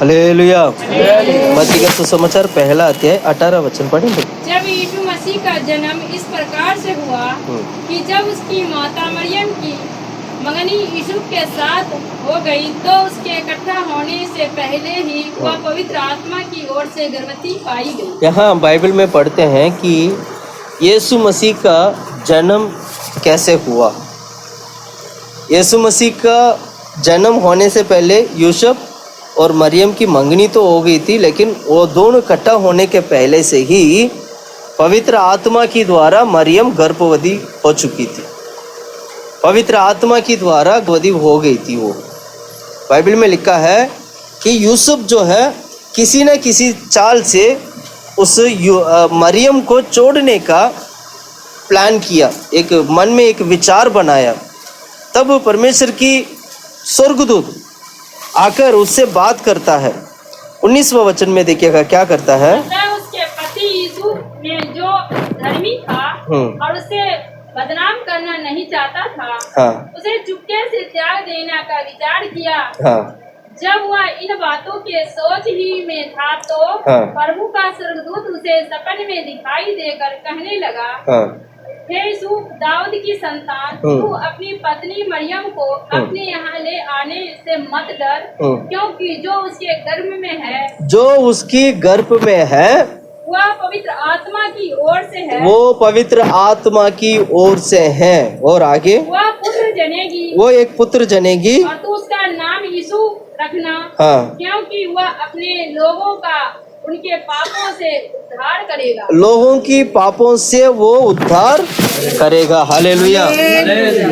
Hallelujah. मत्ती का सुसमाचार पहला अध्याय 18 वचन पढ़ेंगे। जब यीशु मसीह का जन्म इस प्रकार से हुआ कि जब उसकी माता मरियम की मंगनी यूसुफ के साथ हो गई तो उसके इकट्ठा होने से पहले ही वह पवित्र आत्मा की ओर से गर्भवती पाई गई। यहाँ बाइबल में पढ़ते हैं कि यीशु मसीह का जन्म कैसे हुआ। यीशु मसीह का जन्म होने से पहले यूसुफ और मरियम की मंगनी तो हो गई थी, लेकिन वो दोनों इकट्ठा होने के पहले से ही पवित्र आत्मा की द्वारा मरियम गर्भवती हो चुकी थी। पवित्र आत्मा की द्वारा गर्भवती हो गई थी। वो बाइबल में लिखा है कि यूसुफ जो है किसी न किसी चाल से उस मरियम को छोड़ने का प्लान किया, एक मन में एक विचार बनाया। तब परमेश्वर की स्वर्गदूत आकर उससे बात करता है। 19वां वचन में देखिएगा क्या करता है। उसके पति यूसुफ ने जो धर्मी था और उसे बदनाम करना नहीं चाहता था, उसे चुपके से त्याग देने का विचार किया। जब वह इन बातों के सोच ही में था तो प्रभु का स्वर्गदूत उसे सपने में दिखाई देकर कहने लगा, हे यूसुफ, दाऊद की संतान, तू अपनी पत्नी मरियम को अपने यहाँ ले आने से मत डर, क्योंकि जो उसके गर्भ में है वह पवित्र आत्मा की ओर से है। वो पवित्र आत्मा की ओर से है। और आगे वह पुत्र जनेगी, वो एक पुत्र जनेगी और तू उसका नाम यीशु रखना, क्योंकि वह अपने लोगों का उनके पापों से उद्धार करेगा। लोगों की पापों से वो उद्धार करेगा। Hallelujah,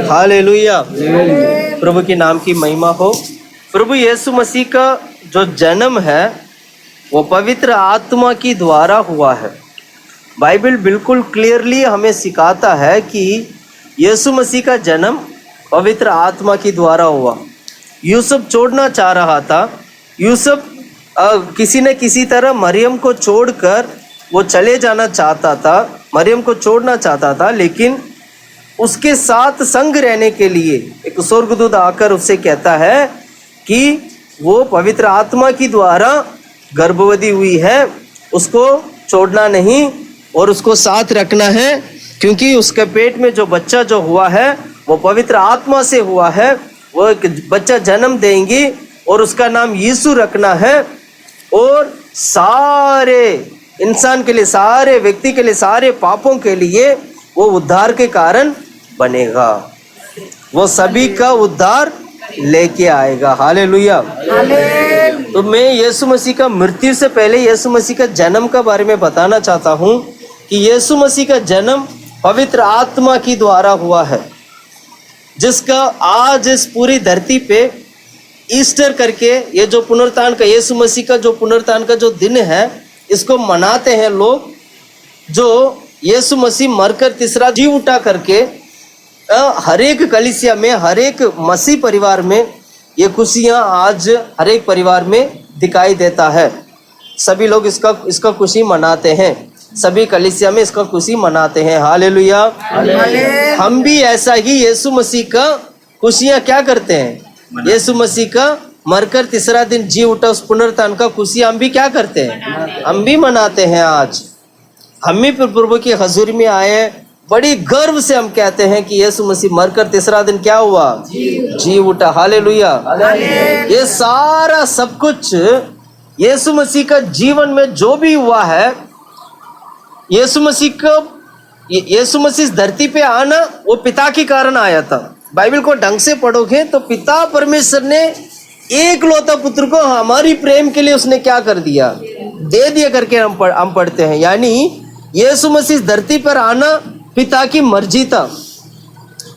hallelujah. प्रभु के नाम की महिमा हो। प्रभु यीशु मसीह का जो जन्म है वो पवित्र आत्मा की द्वारा हुआ है। बाइबल बिल्कुल क्लियरली हमें सिखाता है कि यीशु मसीह का जन्म पवित्र आत्मा की द्वारा हुआ। यूसुफ छोड़ना चाह रहा था। यूसुफ किसी न किसी तरह मरियम को छोड़कर वो चले जाना चाहता था, मरियम को छोड़ना चाहता था, लेकिन उसके साथ संग रहने के लिए एक स्वर्गदूत आकर उससे कहता है कि वो पवित्र आत्मा की द्वारा गर्भवती हुई है, उसको छोड़ना नहीं और उसको साथ रखना है, क्योंकि उसके पेट में जो बच्चा जो हुआ है वो पवित्र आत्मा से हुआ है। वो एक बच्चा जन्म देंगी और उसका नाम यीशु रखना है और सारे इंसान के लिए, सारे व्यक्ति के लिए, सारे पापों के लिए वो उद्धार के कारण बनेगा। वो सभी का उद्धार लेके आएगा। हालेलुया। तो मैं यीशु मसीह का मृत्यु से पहले यीशु मसीह का जन्म के बारे में बताना चाहता हूँ कि यीशु मसीह का जन्म पवित्र आत्मा की द्वारा हुआ है, जिसका आज इस पूरी धरती पे ईस्टर करके, ये जो पुनरुत्थान का, यीशु मसीह का जो पुनरुत्थान का जो दिन है, इसको मनाते हैं लोग। जो यीशु मसीह मरकर तीसरा जी उठा करके हर एक कलीसिया में, हर एक मसीह परिवार में ये खुशियाँ आज हर एक परिवार में दिखाई देता है। सभी लोग इसका खुशी मनाते हैं, सभी कलीसिया में इसका खुशी मनाते हैं। हालेलुया। हम भी ऐसा ही यीशु मसीह का खुशियाँ क्या करते हैं, यीशु मसीह का मरकर तीसरा दिन जी उठा उस पुनरुत्थान का खुशी हम भी क्या करते हैं, हम भी मनाते हैं। आज हम भी प्रभु की हजूरी में आए, बड़ी गर्व से हम कहते हैं कि यीशु मसीह मरकर तीसरा दिन क्या हुआ, जी उठा। हालेलुया। ये सारा सब कुछ यीशु मसीह का जीवन में जो भी हुआ है, यीशु मसीह इस धरती पे आना वो पिता के कारण आया था। बाइबल को ढंग से पढ़ोगे तो पिता परमेश्वर ने एक लौता पुत्र को हमारी प्रेम के लिए उसने क्या कर दिया, दे दिया करके हम पढ़ते हैं। यानी यीशु मसीह इस धरती पर आना पिता की मर्जी था,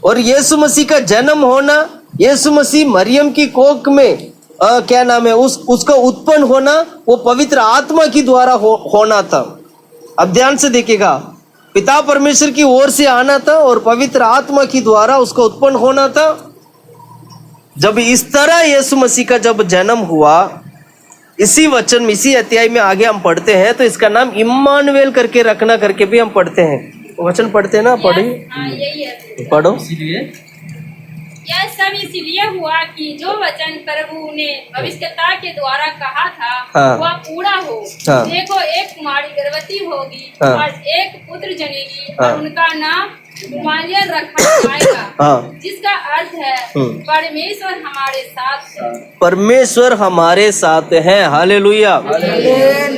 और यीशु मसीह का जन्म होना, यीशु मसीह मरियम की कोख में क्या नाम है उसका उत्पन्न होना, वो पवित्र आत्मा की द्वारा होना था। अब ध्यान से देखिएगा, पिता परमेश्वर की ओर से आना था और पवित्र आत्मा की द्वारा उसका उत्पन्न होना था। जब इस तरह यीशु मसीह का जब जन्म हुआ, इसी वचन में, इसी अध्याय में आगे हम पढ़ते हैं तो इसका नाम इम्मानुएल करके रखना करके भी हम पढ़ते हैं। वचन पढ़ते हैं ना, पढ़िए, पढ़ो। यह सब इसलिए हुआ कि जो वचन प्रभु ने भविष्यता के द्वारा कहा था हाँ। वह पूरा हो। हाँ। देखो, एक कुमारी गर्भवती होगी हाँ। और एक पुत्र जनेगी हाँ। और उनका नाम इम्मानुएल रखा जाएगा, हाँ। जिसका अर्थ है परमेश्वर हमारे साथ है। परमेश्वर हमारे साथ है। हालेलुया।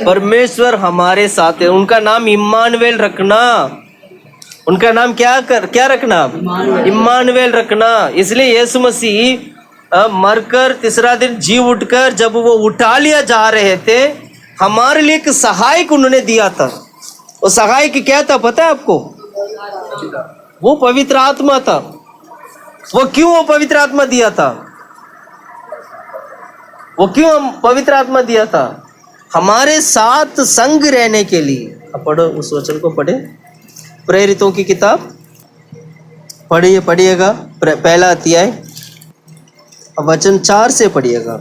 परमेश्वर हमारे साथ है। उनका नाम इम्मानुएल रखना। उनका नाम क्या रखना? इम्मानुएल रखना। इसलिए यीशु मसीह मरकर तीसरा दिन जी उठकर जब वो उठा लिया जा रहे थे, हमारे लिए एक सहायक उन्होंने दिया था। वो सहायक क्या था पता है आपको? वो पवित्र आत्मा था। वो क्यों वो पवित्र आत्मा दिया था? वो क्यों पवित्र आत्मा दिया था? हमारे साथ संग रहने के लिए। अब पढ़ो, उस वचन को पढ़े, प्रेरितों की किताब पढ़िएगा, पहला अध्याय, वचन 4 से पढ़िएगा।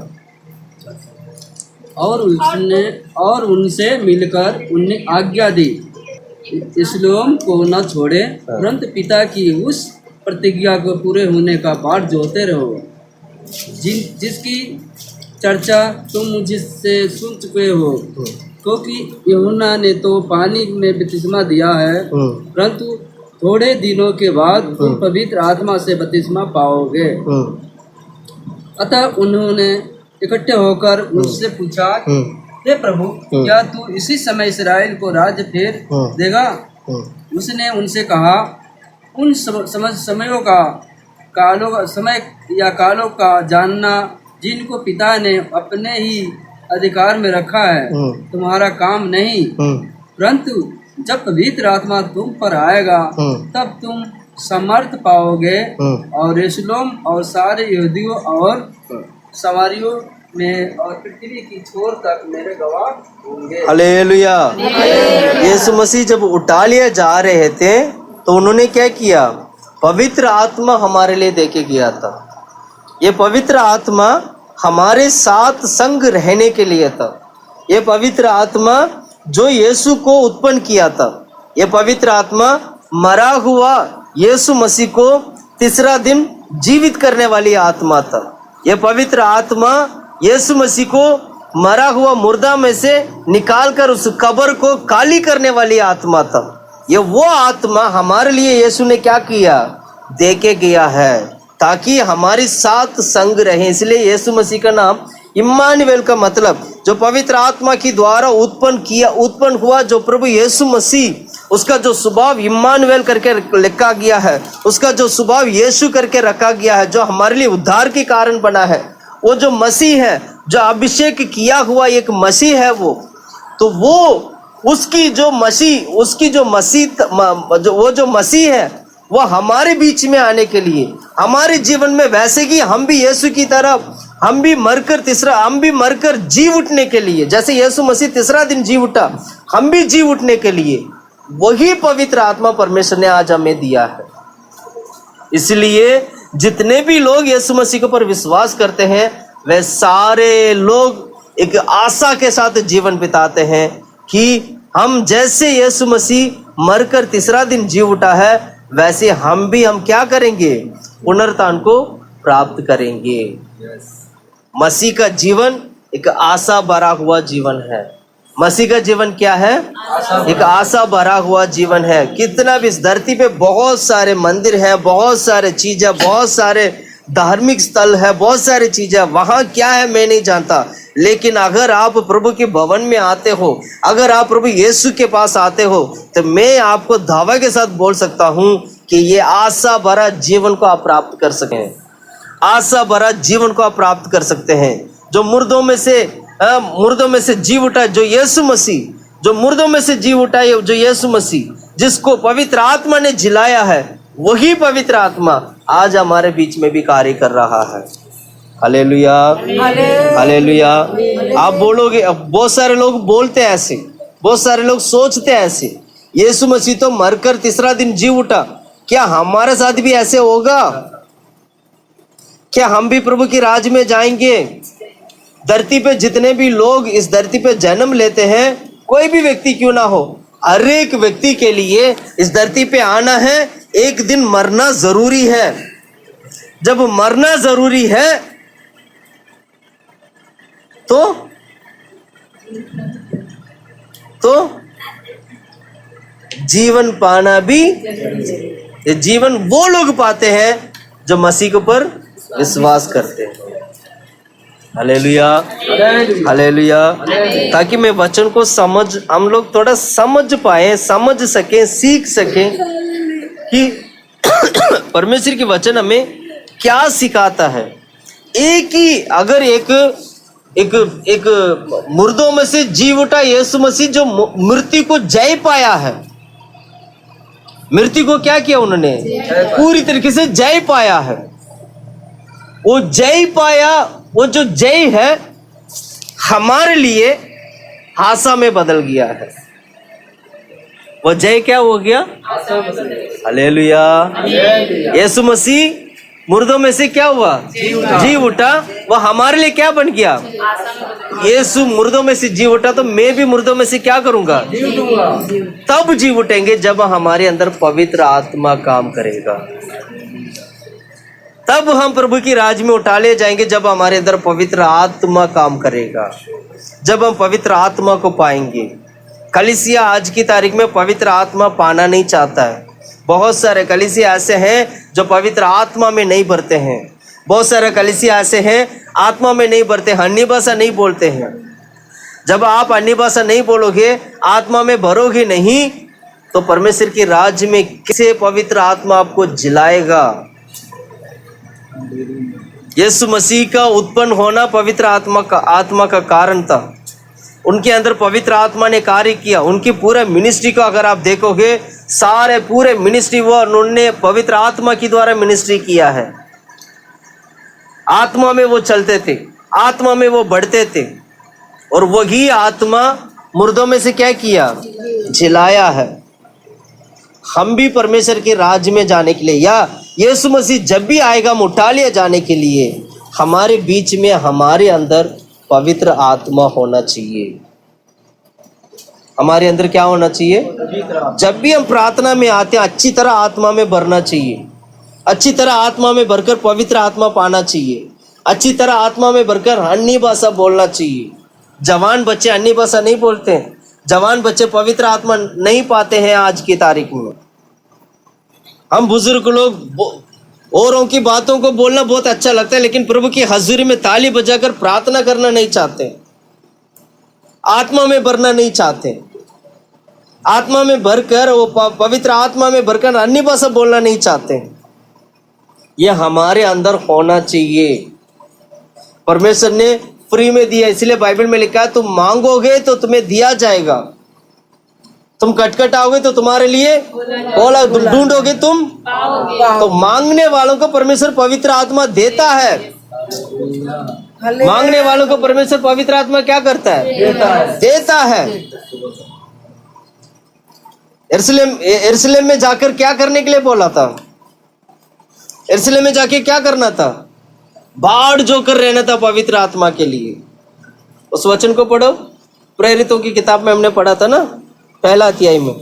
और उनसे मिलकर उन्हें आज्ञा दी, इस्लाम को न छोड़े, परंतु पिता की उस प्रतिज्ञा को पूरे होने का बाट जोते रहो, जिसकी चर्चा तुम मुझसे सुन चुके हो। क्योंकि यूहन्ना ने तो पानी में बपतिस्मा दिया है, परंतु थोड़े दिनों के बाद तुम पवित्र आत्मा से बपतिस्मा पाओगे। अतः उन्होंने इकट्ठे होकर उससे पूछा, हे प्रभु, क्या तू इसी समय इस्राएल को राज्य फेर देगा? उसने उनसे कहा, उन समयों का कालों का जानना जिनको पिता ने अपने ही अधिकार में रखा है तुम्हारा काम नहीं, परंतु जब पवित्र आत्मा तुम पर आएगा तब तुम समर्थ पाओगे और यरूशलेम और सारे यहूदियों और सामरियों में और पृथ्वी की छोर तक मेरे गवाह होंगे। हालेलुया। यीशु मसीह जब उठा लिए जा रहे थे तो उन्होंने क्या किया? पवित्र आत्मा हमारे लिए देके गया था। ये पवित्र आत्मा हमारे साथ संग रहने के लिए था। ये पवित्र आत्मा जो यीशु को उत्पन्न किया था। ये पवित्र आत्मा मरा हुआ यीशु मसीह को तीसरा दिन जीवित करने वाली आत्मा था। ये पवित्र आत्मा यीशु मसीह को मरा हुआ मुर्दा में से निकालकर उस कब्र को खाली करने वाली आत्मा था। ये वो आत्मा हमारे लिए यीशु ने क्या किया? देके गया है ताकि हमारे साथ संग रहे। इसलिए यीशु मसीह का नाम इम्मानुएल का मतलब जो पवित्र आत्मा की द्वारा उत्पन्न हुआ, जो प्रभु यीशु मसीह, उसका जो स्वभाव इम्मानुएल करके लिखा गया है, उसका जो स्वभाव यीशु करके रखा गया है, जो हमारे लिए उद्धार के कारण बना है, वो जो मसीह है, जो अभिषेक किया हुआ एक मसीह है, वो उसकी जो मसीह है, वो हमारे बीच में आने के लिए, हमारे जीवन में, वैसे कि हम भी यीशु की तरफ हम भी मरकर जी उठने के लिए, जैसे यीशु मसीह तीसरा दिन जी उठा, हम भी जी उठने के लिए वही पवित्र आत्मा परमेश्वर ने आज हमें दिया है। इसलिए जितने भी लोग यीशु मसीह के ऊपर विश्वास करते हैं, वे सारे लोग एक आशा के साथ जीवन बिताते हैं कि हम जैसे यीशु मसीह मरकर तीसरा दिन जी उठा है, वैसे हम क्या करेंगे? पुनरुत्थान को प्राप्त करेंगे। मसीह का जीवन एक आशा भरा हुआ जीवन है। मसीह का जीवन क्या है? एक आशा भरा हुआ जीवन है। कितना भी इस धरती पे बहुत सारे मंदिर है, बहुत सारे चीजें, बहुत सारे धार्मिक स्थल है, बहुत सारी चीजें, वहां क्या है मैं नहीं जानता, लेकिन अगर आप प्रभु के भवन में आते हो, अगर आप प्रभु यीशु के पास आते हो, तो मैं आपको दावा के साथ बोल सकता हूं कि ये आशा भरा जीवन को आप प्राप्त कर सकते हैं। आशा भरा जीवन को आप प्राप्त कर सकते हैं। जो मुर्दों में से जी उठा, जो यीशु मसीह, जो मुर्दों में से जी उठा है, जो यीशु मसीह, जिसको पवित्र आत्मा ने जिलाया है, वही पवित्र आत्मा आज हमारे बीच में भी कार्य कर रहा है। Hallelujah, hallelujah. आप बोलोगे, बहुत सारे लोग बोलते हैं ऐसे, बहुत सारे लोग सोचते हैं ऐसे, यीशु मसीह तो मरकर तीसरा दिन जी उठा, क्या हमारे साथ भी ऐसे होगा? क्या हम भी प्रभु की राज में जाएंगे? धरती पे जितने भी लोग इस धरती पे जन्म लेते हैं, कोई भी व्यक्ति क्यों ना हो, हर एक व्यक्ति के लिए इस धरती पे आना है, एक दिन मरना जरूरी है। जब मरना जरूरी है तो जीवन पाना भी, ये जीवन वो लोग पाते हैं जो मसीह के ऊपर विश्वास करते हैं। Hallelujah, hallelujah. ताकि मैं वचन को हम लोग थोड़ा समझ पाए, समझ सकें, सीख सकें कि परमेश्वर की वचन हमें क्या सिखाता है। एक ही अगर एक मुर्दों में से जी उठा यीशु मसीह, जो मृत्यु को जय पाया है, मृत्यु को क्या किया उन्होंने, पूरी तरीके से जय पाया है। वो जय पाया, वो जो जय है हमारे लिए आशा में बदल गया है। वो जय क्या हो गया, हालेलुया। यीशु मसीह मुर्दों में से क्या हुआ, जी उठा। वह हमारे लिए क्या बन गया, यीशु मुर्दों में से जी उठा, तो मैं भी मुर्दों में से क्या करूंगा, तब जी उठेंगे जब हमारे अंदर पवित्र आत्मा काम करेगा। तब हम प्रभु की राज में उठा ले जाएंगे जब हमारे अंदर पवित्र आत्मा काम करेगा, जब हम पवित्र आत्मा को पाएंगे। कलीसिया आज की तारीख में पवित्र आत्मा पाना नहीं चाहता है। बहुत सारे कलीसिया ऐसे हैं जो पवित्र आत्मा में नहीं भरते हैं। बहुत सारे कलीसिया ऐसे हैं आत्मा में नहीं भरते, अन्य भाषा नहीं बोलते हैं। जब आप अन्य भाषा नहीं बोलोगे, आत्मा में भरोगे नहीं, तो परमेश्वर की राज्य में कैसे पवित्र आत्मा आपको जिलाएगा। यीशु मसीह का उत्पन्न होना पवित्र आत्मा का कारण था। उनके अंदर पवित्र आत्मा ने कार्य किया। उनकी पूरे मिनिस्ट्री को अगर आप देखोगे, सारे पूरे मिनिस्ट्री वो उन्होंने पवित्र आत्मा के द्वारा मिनिस्ट्री किया है। आत्मा में वो चलते थे, आत्मा में वो बढ़ते थे, और वही आत्मा मुर्दों में से क्या किया, जिलाया है। हम भी परमेश्वर के राज्य में जाने के लिए, या यीशु मसीह जब भी आएगा उठा लिया जाने के लिए, हमारे बीच में हमारे अंदर पवित्र आत्मा होना चाहिए। हमारे अंदर क्या होना चाहिए, जब भी हम प्रार्थना में आते हैं अच्छी तरह आत्मा में भरना चाहिए। अच्छी तरह आत्मा में भरकर पवित्र आत्मा पाना चाहिए। अच्छी तरह आत्मा में भरकर अन्य भाषा बोलना चाहिए। जवान बच्चे अन्य भाषा नहीं बोलते हैं। जवान बच्चे पवित्र आत्मा नहीं पाते हैं आज की तारीख में। हम बुजुर्ग लोग औरों की बातों को बोलना बहुत अच्छा लगता है, लेकिन प्रभु की हजूरी में ताली बजाकर प्रार्थना करना नहीं चाहते, आत्मा में भरना नहीं चाहते। आत्मा में भरकर, वो पवित्र आत्मा में भरकर अन्य भाषा बोलना नहीं चाहते। यह हमारे अंदर होना चाहिए। परमेश्वर ने फ्री में दिया, इसलिए बाइबल में लिखा है तुम मांगोगे तो तुम्हें दिया जाएगा, तुम खटखटाओगे तो तुम्हारे लिए खोला, तुम ढूंढोगे तुम पाओगे। तो मांगने वालों को परमेश्वर पवित्र आत्मा देता है। मांगने वालों को परमेश्वर पवित्र आत्मा क्या करता है, देता है। यरूशलेम में जाकर क्या करने के लिए बोला था, यरूशलेम में जाके क्या करना था, बाढ़ जो कर रहना था पवित्र आत्मा के लिए। उस वचन को पढ़ो, प्रेरितों की किताब में हमने पढ़ा था ना, पहला अध्याय में,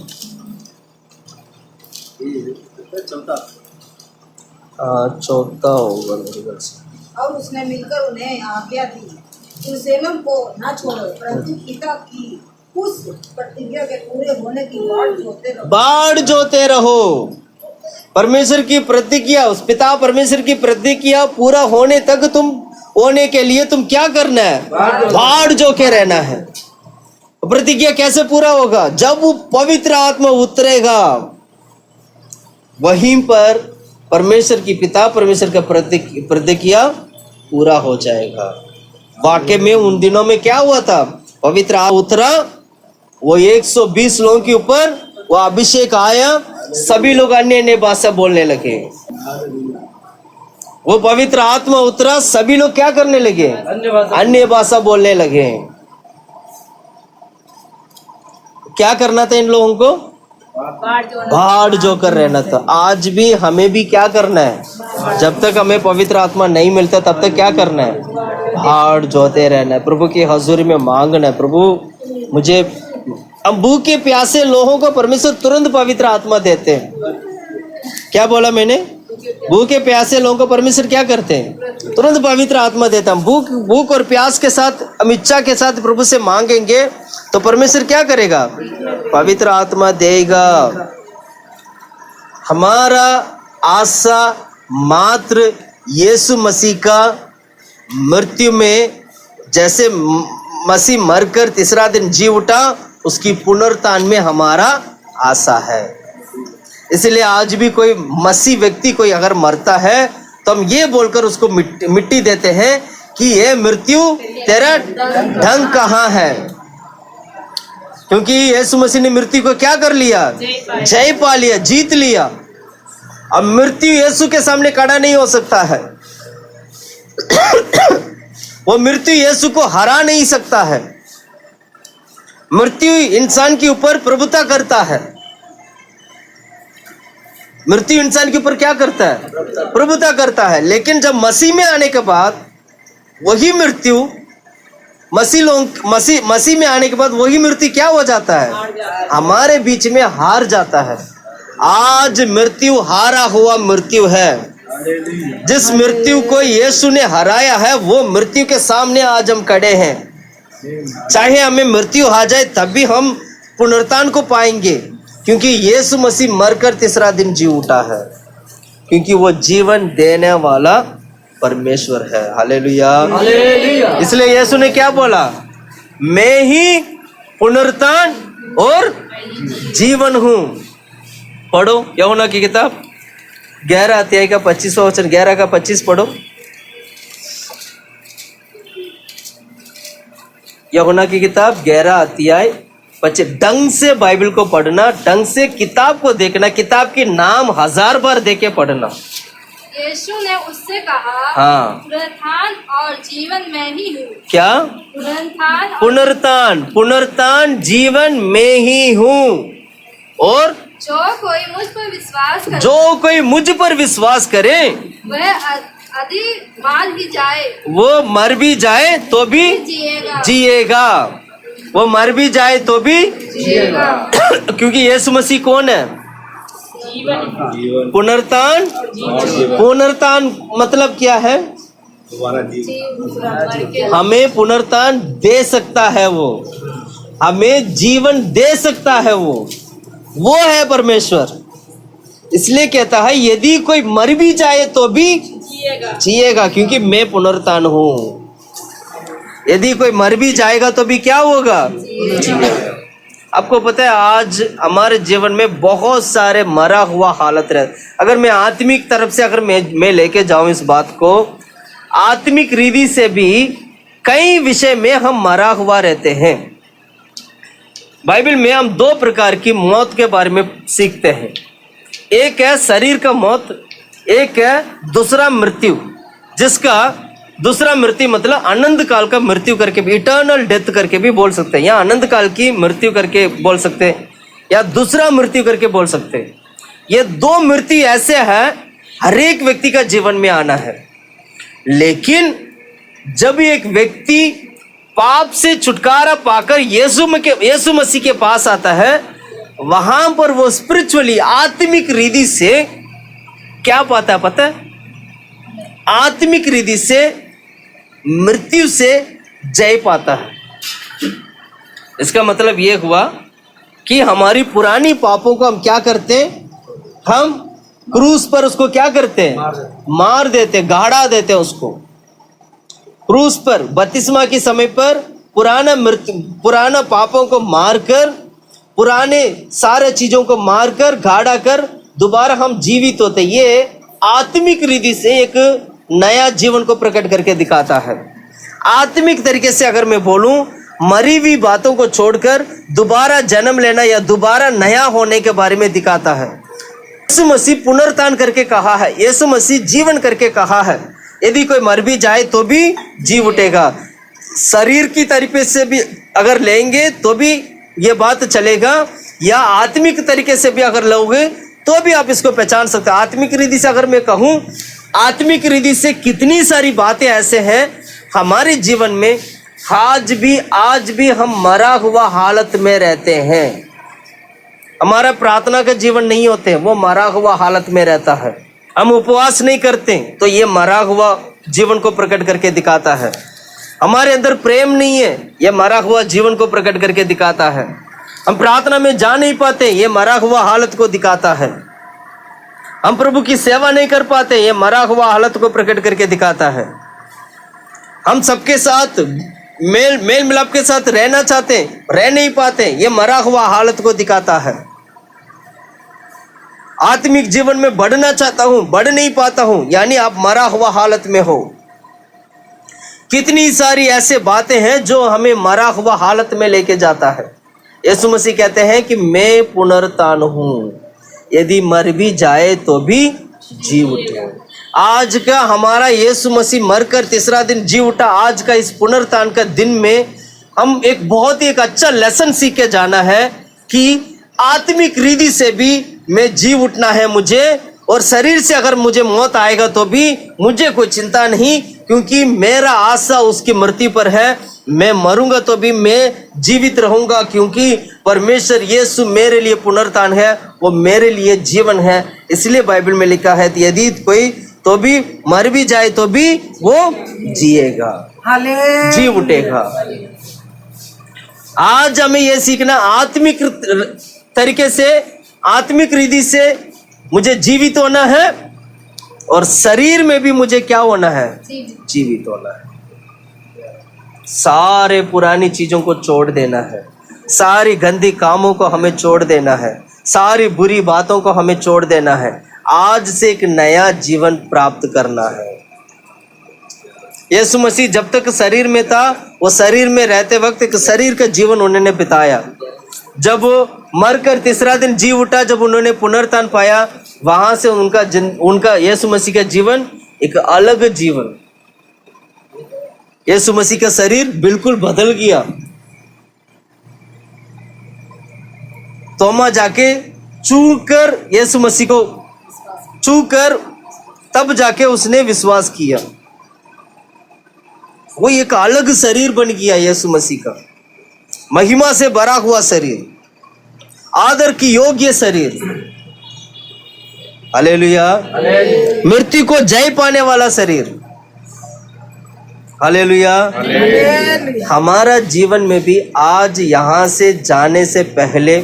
चौथा होगा मेरे ख्याल से। और उसने मिलकर उन्हें आज्ञा दी, यरूशलेम को न छोड़ो, परंतु पिता की उस प्रतिज्ञा के पूरे होने की बाढ़ जोते रहो। परमेश्वर की प्रतिज्ञा, उस पिता परमेश्वर की प्रतिज्ञा पूरा होने तक तुम होने के लिए तुम क्या करना है, बाढ़ जो के रहना है। प्रतिज्ञा कैसे पूरा होगा, जब वो पवित्र आत्मा उतरेगा, वहीं पर परमेश्वर की पिता परमेश्वर का प्रतिज्ञा पूरा हो जाएगा। वाकई में उन दिनों में क्या हुआ था, पवित्र आत्मा उतरा, वो 120 लोगों के ऊपर वो अभिषेक आया, सभी लोग अन्य अन्य भाषा बोलने लगे। वो पवित्र आत्मा उतरा, सभी लोग क्या करने लगे, अन्य भाषा बोलने लगे। क्या करना था इन लोगों को, बाढ़ जो कर रहना था। आज भी हमें भी क्या करना है, जब तक हमें पवित्र आत्मा नहीं मिलता तब तक क्या करना है, बाढ़ जोते रहना है, प्रभु की हजूरी में मांगना है, प्रभु मुझे। हम भूखे प्यासे लोगों को परमेश्वर तुरंत पवित्र आत्मा देते हैं। क्या बोला मैंने, भूखे प्यासे लोगों को परमेश्वर क्या करते हैं? तुरंत पवित्र आत्मा देता है। भूख और प्यास के साथ, हम इच्छा के साथ प्रभु से मांगेंगे तो परमेश्वर क्या करेगा? पवित्र आत्मा देगा। हमारा आशा मात्र यीशु मसीह का मृत्यु में, जैसे मसीह मरकर तीसरा दिन जी उठा, उसकी पुनरुत्थान में हमारा आशा है। इसलिए आज भी कोई मसीह व्यक्ति कोई अगर मरता है तो हम ये बोलकर उसको मिट्टी देते हैं कि ये मृत्यु तेरा ढंग कहाँ है, क्योंकि यीशु मसीह ने मृत्यु को क्या कर लिया? जय पा लिया, जीत लिया। अब मृत्यु यीशु के सामने खड़ा नहीं हो सकता है। वो मृत्यु यीशु को हरा नहीं सकता है। मृत्यु इंसान के ऊपर प्रभुता करता है। मृत्यु इंसान के ऊपर क्या करता है? प्रभुता करता है। लेकिन जब मसीह में आने के बाद वही मृत्यु, मसीह में आने के बाद वही मृत्यु क्या हो जाता है? हमारे बीच में हार जाता है। आज मृत्यु हारा हुआ मृत्यु है। जिस मृत्यु को यीशु ने हराया है, वो मृत्यु के सामने आज हम खड़े हैं। चाहे हमें मृत्यु आ जाए तब भी हम पुनरुत्थान को पाएंगे, क्योंकि यीशु मसीह मरकर तीसरा दिन जी उठा है, क्योंकि वो जीवन देने वाला परमेश्वर है। Hallelujah, hallelujah. इसलिए यीशु ने क्या बोला? मैं ही पुनरुत्थान और जीवन हूं। पढ़ो यूहन्ना की किताब 11 अध्याय का 25वां वचन, 11 का 25 पढ़ो। यूहन्ना की किताब 11 अध्याय 25। ढंग से बाइबल को पढ़ना, ढंग से किताब को देखना, किताब के नाम 1000 बार देके पढ़ना। यीशु ने उससे कहा, हाँ, पुनरुत्थान और जीवन मैं ही हूँ। क्या? पुनरुत्थान पुनरुत्थान जीवन में ही हूँ, और जो कोई मुझ पर विश्वास करे, जो कोई मुझ पर विश्वास करे वह यदि मार भी जाए, वो मर भी जाए तो भी जिएगा। वो मर भी जाए तो भी जिएगा। क्योंकि यीशु मसीह कौन है? पुनरुत्थान। पुनरुत्थान मतलब क्या है? हमें पुनरुत्थान दे सकता है, वो हमें जीवन दे सकता है, वो है परमेश्वर। इसलिए कहता है यदि कोई मर भी जाए तो भी जिएगा, क्योंकि मैं पुनरुत्थान हूं। यदि कोई मर भी जाएगा तो भी क्या होगा? जिएगा। आपको पता है आज हमारे जीवन में बहुत सारे मरा हुआ हालत रहता। अगर मैं आत्मिक तरफ से अगर मैं लेके जाऊं इस बात को, आत्मिक रीति से भी कई विषय में हम मरा हुआ रहते हैं। बाइबल में हम 2 प्रकार की मौत के बारे में सीखते हैं। एक है शरीर का मौत, एक है दूसरा मृत्यु, जिसका दूसरा मृत्यु मतलब अनंत काल का मृत्यु करके भी, इटर्नल डेथ करके भी बोल सकते हैं, या अनंत काल की मृत्यु करके बोल सकते हैं, या दूसरा मृत्यु करके बोल सकते हैं। ये 2 मृत्यु ऐसे हैं हर एक व्यक्ति का जीवन में आना है। लेकिन जब एक व्यक्ति पाप से छुटकारा पाकर यीशु मसीह के पास आता है, वहां पर वो स्पिरिचुअली आत्मिक रीति से क्या पाता है? पता है? आत्मिक रीति से मृत्यु से जय पाता है। इसका मतलब ये हुआ कि हमारी पुरानी पापों को हम क्या करते हैं? हम क्रूस पर उसको क्या करते हैं? मार देते, गाड़ा देते उसको क्रूस पर। बपतिस्मा के समय पर पुराना पापों को मारकर, पुराने सारे चीजों को मारकर, गाड़ा कर दोबारा हम जीवित होते। ये आत्मिक रीति से एक नया जीवन को प्रकट करके दिखाता है। आत्मिक तरीके से अगर मैं बोलूं, मरी हुई बातों को छोड़कर दोबारा जन्म लेना या दोबारा नया होने के बारे में दिखाता है। यीशु मसीह पुनरुत्थान करके कहा है, यीशु मसीह जीवन करके कहा है, यदि कोई मर भी जाए तो भी जी उठेगा। शरीर की तरीके से भी अगर लेंगे तो भी ये बात चलेगा, या आत्मिक तरीके से भी अगर लोगे तो भी आप इसको पहचान सकते हैं। आत्मिक रीति से अगर मैं कहूँ, आत्मिक रीति से कितनी सारी बातें ऐसे हैं हमारे जीवन में, आज भी हम मरा हुआ हालत में रहते हैं। हमारा प्रार्थना का जीवन नहीं होते, वो मरा हुआ हालत में रहता है। हम उपवास नहीं करते तो ये मरा हुआ जीवन को प्रकट करके दिखाता है। हमारे अंदर प्रेम नहीं है, ये मरा हुआ जीवन को प्रकट करके दिखाता है। हम प्रार्थना में जा नहीं पाते, ये मरा हुआ हालत को दिखाता है। हम प्रभु की सेवा नहीं कर पाते, ये मरा हुआ हालत को प्रकट करके दिखाता है। हम सबके साथ मेल मिलाप के साथ रहना चाहते, रह नहीं पाते, ये मरा हुआ हालत को दिखाता है। आत्मिक जीवन में बढ़ना चाहता हूं, बढ़ नहीं पाता हूं, यानी आप मरा हुआ हालत में हो। कितनी सारी ऐसे बातें हैं जो हमें मरा हुआ हालत में लेके जाता है। यीशु मसीह कहते हैं कि मैं पुनरुत्थान हूं, यदि मर भी जाए तो भी जी उठे। आज का हमारा यीशु मसीह मरकर तीसरा दिन जी उठा, आज का इस पुनरुत्थान का दिन में हम एक बहुत ही अच्छा लेसन सीख के जाना है कि आत्मिक रीति से भी मैं जी उठना है मुझे, और शरीर से अगर मुझे मौत आएगा तो भी मुझे कोई चिंता नहीं, क्योंकि मेरा आशा उसकी मृत्यु पर है। मैं मरूंगा तो भी मैं जीवित रहूंगा, क्योंकि परमेश्वर यीशु मेरे लिए पुनरुत्थान है, वो मेरे लिए जीवन है। इसलिए बाइबल में लिखा है यदि कोई तो भी मर भी जाए तो भी वो जिएगा, जी उठेगा। आज हमें यह सीखना, आत्मिक तरीके से, आत्मिक रीति से मुझे जीवित होना है, और शरीर में भी मुझे क्या होना है, जीवित होना है। सारे पुरानी चीजों को छोड़ देना है, सारी गंदी कामों को हमें छोड़ देना है, सारी बुरी बातों को हमें छोड़ देना है। आज से एक नया जीवन प्राप्त करना है। यीशु मसीह जब तक शरीर में था, वो शरीर में रहते वक्त एक शरीर का जीवन उन्होंने बिताया। जब मरकर तीसरा दिन जी उठा, जब उन्होंने पुनरुत्थान पाया, वहां से उनका यीशु मसीह का जीवन एक अलग जीवन। यीशु मसीह का शरीर बिल्कुल बदल गया। तोमा जाके छूकर यीशु मसीह को छूकर तब जाके उसने विश्वास किया। वो एक अलग शरीर बन गया यीशु मसीह का, महिमा से भरा हुआ शरीर, आदर की योग्य शरीर। हालेलुया। मृत्यु को जय पाने वाला शरीर। हालेलुया। हमारा जीवन में भी आज यहां से जाने से पहले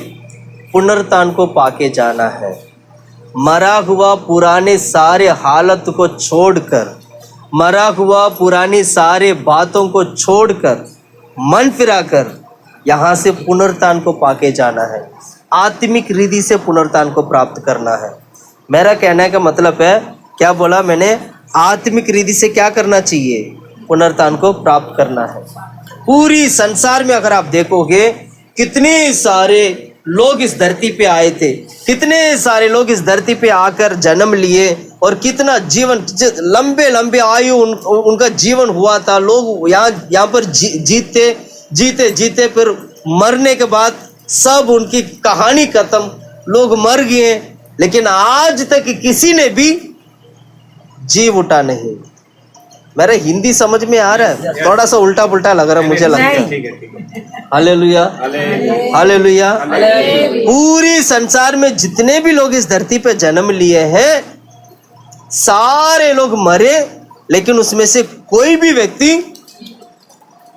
पुनरुत्थान को पाके जाना है। मरा हुआ पुराने सारे हालत को छोड़कर, मरा हुआ पुरानी सारे बातों को छोड़कर, मन फिराकर यहाँ से पुनरुत्थान को पाके जाना है। आत्मिक रीति से पुनरुत्थान को प्राप्त करना है। मेरा कहने का मतलब है, क्या बोला मैंने, आत्मिक रीति से क्या करना चाहिए, पुनरुत्थान को प्राप्त करना है। पूरी संसार में अगर आप देखोगे कितने सारे लोग इस धरती पे आए थे, कितने सारे लोग इस धरती पे आकर जन्म लिए, और कितना जीवन लंबे लंबे आयु उनका जीवन हुआ था। लोग यहाँ पर जीते फिर मरने के बाद सब उनकी कहानी खत्म, लोग मर गए, लेकिन आज तक किसी ने भी जी उठा नहीं। मेरा हिंदी समझ में आ रहा है, थोड़ा सा उल्टा पुल्टा लग रहा है मुझे लगता है। Hallelujah, hallelujah. पूरी संसार में जितने भी लोग इस धरती पे जन्म लिए हैं, सारे लोग मरे, लेकिन उसमें से कोई भी व्यक्ति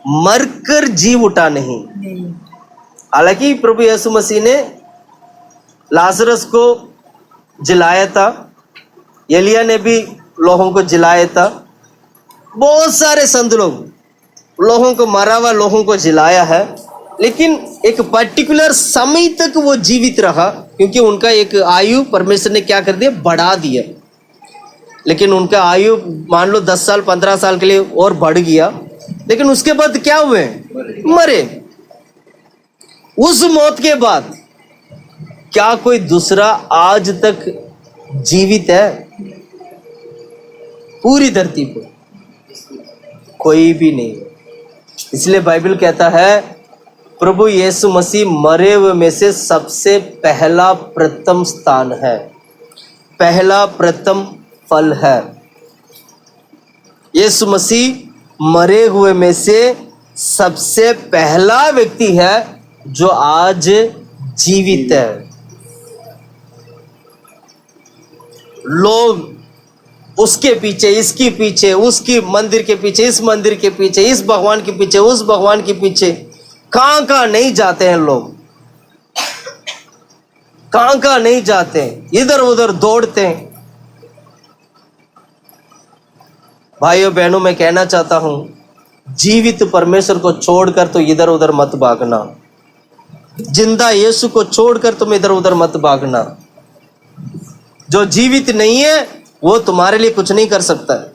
मरकर जी उठा नहीं। हालांकि प्रभु यीशु मसीह ने लाजरस को जिलाया था, एलिया ने भी लोगों को जिलाया था, बहुत सारे संत लोगों को मारा हुआ लोगों को जिलाया है, लेकिन एक पर्टिकुलर समय तक वो जीवित रहा, क्योंकि उनका एक आयु परमेश्वर ने क्या कर दिया, बढ़ा दिया। लेकिन उनका आयु मान लो 10 साल 15 साल के लिए और बढ़ गया, लेकिन उसके बाद क्या हुए, मरे। उस मौत के बाद क्या कोई दूसरा आज तक जीवित है? पूरी धरती पर कोई भी नहीं। इसलिए बाइबल कहता है प्रभु यीशु मसीह मरे हुए में से सबसे पहला प्रथम स्थान है, पहला प्रथम फल है। यीशु मसीह मरे हुए में से सबसे पहला व्यक्ति है जो आज जीवित है। लोग उसके पीछे, इसके पीछे, उसकी मंदिर के पीछे, इस मंदिर के पीछे, इस भगवान के पीछे, उस भगवान के पीछे, कहां कहां नहीं जाते हैं लोग, कहां कहां नहीं जाते हैं, इधर उधर दौड़ते हैं। भाइयों बहनों, मैं कहना चाहता हूं, जीवित परमेश्वर को छोड़कर तो इधर उधर मत भागना, जिंदा यीशु को छोड़कर तुम इधर उधर मत भागना। जो जीवित नहीं है वो तुम्हारे लिए कुछ नहीं कर सकता है।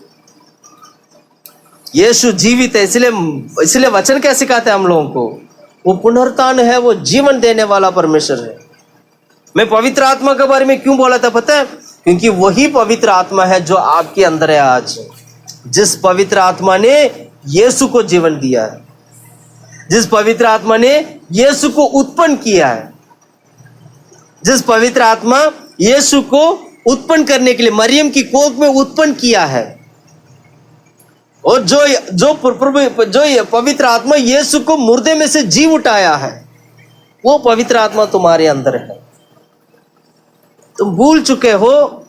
यीशु जीवित है, इसलिए वचन क्या सिखाते हैं हम लोगों को, वो पुनरुत्थान है, वो जीवन देने वाला परमेश्वर है। मैं पवित्र आत्मा के बारे में क्यों बोला था पता है? क्योंकि वही पवित्र आत्मा है जो आपके अंदर है आज। जिस पवित्र आत्मा ने यीशु को जीवन दिया है, जिस पवित्र आत्मा ने यीशु को उत्पन्न किया है, जिस पवित्र आत्मा यीशु को उत्पन्न करने के लिए मरियम की कोख में उत्पन्न किया है, और जो पवित्र आत्मा यीशु को मुर्दे में से जी उठाया है, वो पवित्र आत्मा तुम्हारे अंदर है। तुम भूल चुके हो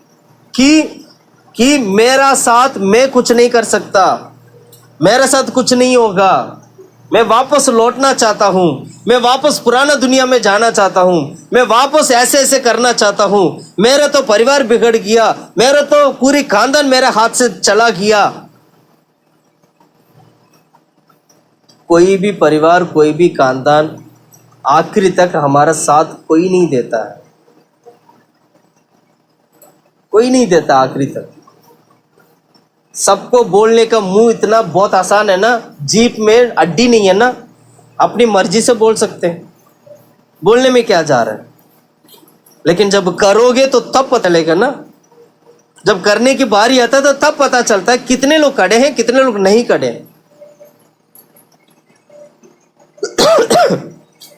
कि मेरा साथ मैं कुछ नहीं कर सकता, मेरे साथ कुछ नहीं होगा, मैं वापस लौटना चाहता हूं, मैं वापस पुराना दुनिया में जाना चाहता हूं, मैं वापस ऐसे ऐसे करना चाहता हूं, मेरा तो परिवार बिगड़ गया, मेरा तो पूरी खानदान मेरे हाथ से चला गया। कोई भी परिवार, कोई भी खानदान आखिरी तक हमारा साथ कोई नहीं देता है, कोई नहीं देता आखिरी तक। सबको बोलने का मुंह इतना बहुत आसान है ना, जीप में अड्डी नहीं है ना, अपनी मर्जी से बोल सकते हैं, बोलने में क्या जा रहा है। लेकिन जब करोगे तो तब पता चलेगा ना, जब करने की बारी आता है तो तब पता चलता है कितने लोग कड़े हैं, कितने लोग नहीं कड़े हैं।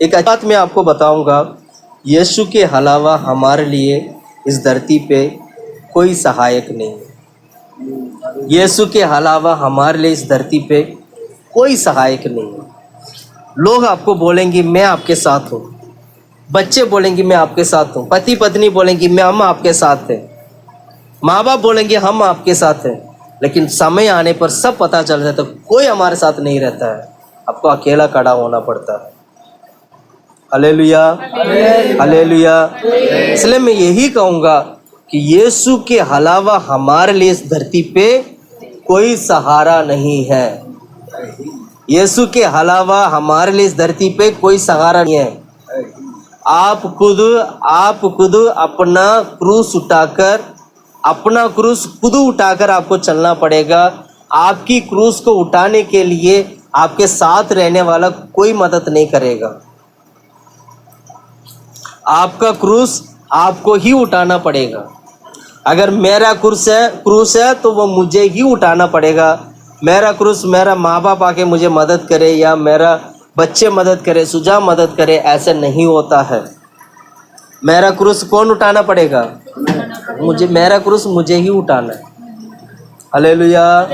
एक अच्छी बात मैं आपको बताऊंगा, यीशु के अलावा हमारे लिए इस धरती पे कोई सहायक नहीं है। यीशु के अलावा हमारे लिए इस धरती पे कोई सहायक नहीं है। लोग आपको बोलेंगे मैं आपके साथ हूँ, बच्चे बोलेंगे मैं आपके साथ हूँ, पति पत्नी बोलेंगे मैं हम आपके साथ हैं, माँ बाप बोलेंगे हम आपके साथ हैं, लेकिन समय आने पर सब पता चल जाता है कोई हमारे साथ नहीं रहता है, आपको अकेला खड़ा होना पड़ता है। Hallelujah, hallelujah. इसलिए मैं यही कहूँगा कि यीशु के अलावा हमारे लिए इस धरती पे कोई सहारा नहीं है। यीशु के अलावा हमारे लिए इस धरती पे कोई सहारा नहीं है। आप खुद अपना क्रूस खुद उठाकर आपको चलना पड़ेगा। आपकी क्रूस को उठाने के लिए आपके साथ रहने वाला कोई मदद नहीं करेगा। आपका क्रूस आपको ही उठाना पड़ेगा। अगर मेरा क्रूस है तो वो मुझे ही उठाना पड़ेगा। मेरा क्रूस मेरा माँ बाप आके मुझे मदद करे या मेरा बच्चे मदद करे, सुझाव मदद करे, ऐसा नहीं होता है। मेरा क्रूस कौन उठाना पड़ेगा? मेरा क्रूस मुझे ही उठाना है। Hallelujah,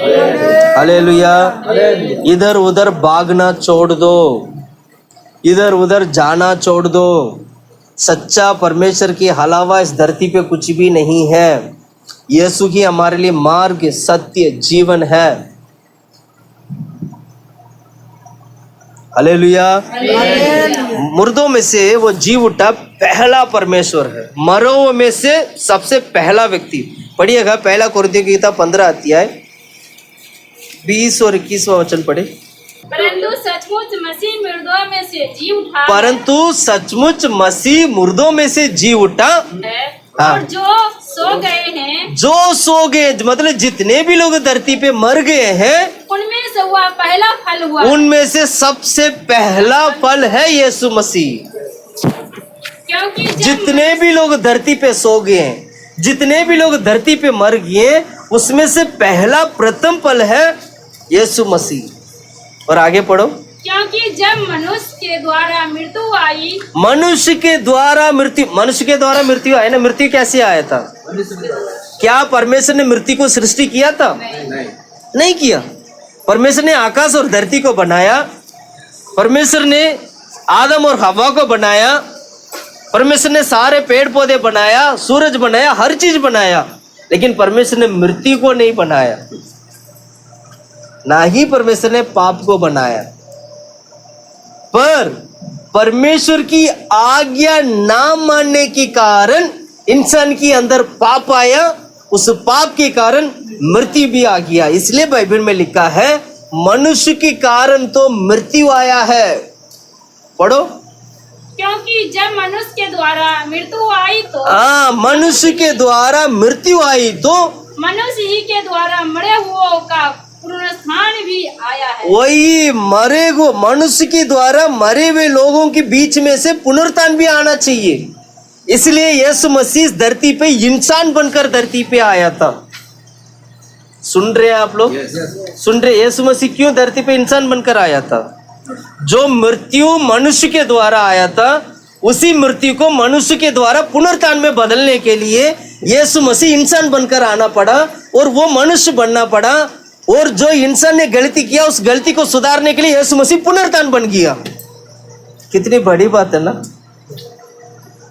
hallelujah. इधर उधर भागना छोड़ दो, इधर उधर जाना छोड़ दो। सच्चा परमेश्वर के अलावा इस धरती पे कुछ भी नहीं है। यीशु ही हमारे लिए मार्ग, सत्य, जीवन है। हालेलुया। मुर्दों में से वो जी उठा पहला परमेश्वर है। मरों में से सबसे पहला व्यक्ति। पढ़िएगा पहला कोरिन्थियों की किताब 15 अध्याय 20 और 21वां वचन पढ़े। परंतु सचमुच मसीह मुर्दों में से जी उठा, परंतु सचमुच मसीह मुर्दों में से जी उठा है, हाँ। और जो सो गए मतलब जितने भी लोग धरती पे मर गए हैं, उनमें से हुआ पहला फल हुआ। उनमें से सबसे पहला फल है यीशु मसीह। क्योंकि जितने भी लोग धरती पे सो गए हैं, जितने भी लोग धरती पे मर गए, उसमें से पहला प्रथम फल है यीशु मसीह। और आगे पढ़ो। क्योंकि जब मनुष्य के द्वारा मृत्यु आई, मनुष्य के द्वारा मृत्यु आई ना। मृत्यु कैसे आया था? क्या परमेश्वर ने मृत्यु को सृष्टि किया था? नहीं किया। परमेश्वर ने आकाश और धरती को बनाया, परमेश्वर ने आदम और हवा को बनाया, परमेश्वर ने सारे पेड़ पौधे बनाया, सूरज बनाया, हर चीज बनाया। लेकिन परमेश्वर ने मृत्यु को नहीं बनाया, ना ही परमेश्वर ने पाप को बनाया। पर परमेश्वर की आज्ञा ना मानने के कारण इंसान के अंदर पाप आया, उस पाप के कारण मृत्यु भी आ गया। इसलिए बाइबल में लिखा है मनुष्य के कारण तो मृत्यु आया है। पढ़ो। क्योंकि जब मनुष्य के द्वारा मृत्यु आई तो मनुष्य के द्वारा मृत्यु आई तो मनुष्य ही के द्वारा मरे हुओं का पुनरुत्थान भी आया है। वही मनुष्य के द्वारा मरे हुए लोगों के बीच में से पुनरुत्थान भी आना चाहिए। इसलिए यीशु मसीह धरती पे इंसान बनकर धरती पे आया था। सुन रहे हैं आप लोग? सुन रहे? यीशु मसीह क्यों धरती पे इंसान बनकर आया था? जो मृत्यु मनुष्य के द्वारा आया था, उसी मृत्यु को मनुष्य के द्वारा पुनरुत्थान में बदलने के लिए यीशु मसीह इंसान बनकर आना पड़ा और वो मनुष्य बनना पड़ा। और जो इंसान ने गलती किया, उस गलती को सुधारने के लिए यीशु मसीह पुनरुत्थान बन गया। कितनी बड़ी बात है ना?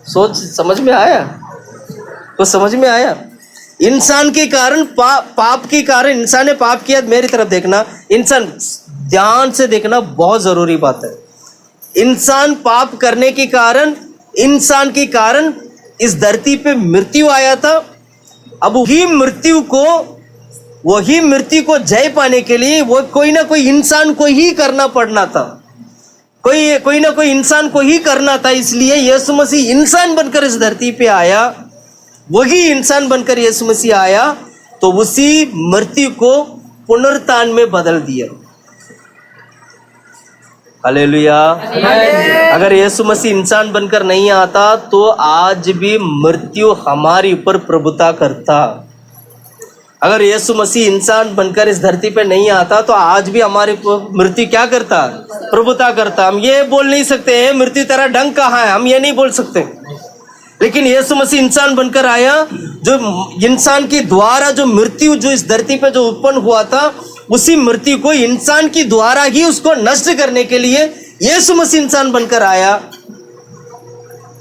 सोच समझ में आया? तो समझ में आया? इंसान के कारण पाप के कारण इंसान ने पाप किया। मेरी तरफ देखना, इंसान ध्यान से देखना, बहुत जरूरी बात है। इंसान पाप करने के कारण, इंसान के कारण इस धरती पे मृत्यु आया था। अब वही मृत्यु को जय पाने के लिए वो कोई ना कोई इंसान को ही करना पड़ना था, कोई ना कोई इंसान को ही करना था। इसलिए यीशु मसीह इंसान बनकर इस धरती पे आया। वही इंसान बनकर यीशु मसीह आया तो उसी मृत्यु को पुनरुत्थान में बदल दिया। हालेलुया। अगर यीशु मसीह इंसान बनकर नहीं आता तो आज भी मृत्यु हमारे ऊपर प्रभुता करता। अगर यीशु मसीह इंसान बनकर इस धरती पे नहीं आता तो आज भी हमारे मृत्यु क्या करता? प्रभुता करता। हम ये बोल नहीं सकते हैं मृत्यु तेरा ढंग कहाँ है, हम ये नहीं बोल सकते। लेकिन यीशु मसीह इंसान बनकर आया, जो इंसान के द्वारा जो मृत्यु जो इस धरती पे जो उत्पन्न हुआ था, उसी मृत्यु को इंसान के द्वारा ही उसको नष्ट करने के लिए यीशु मसीह इंसान बनकर आया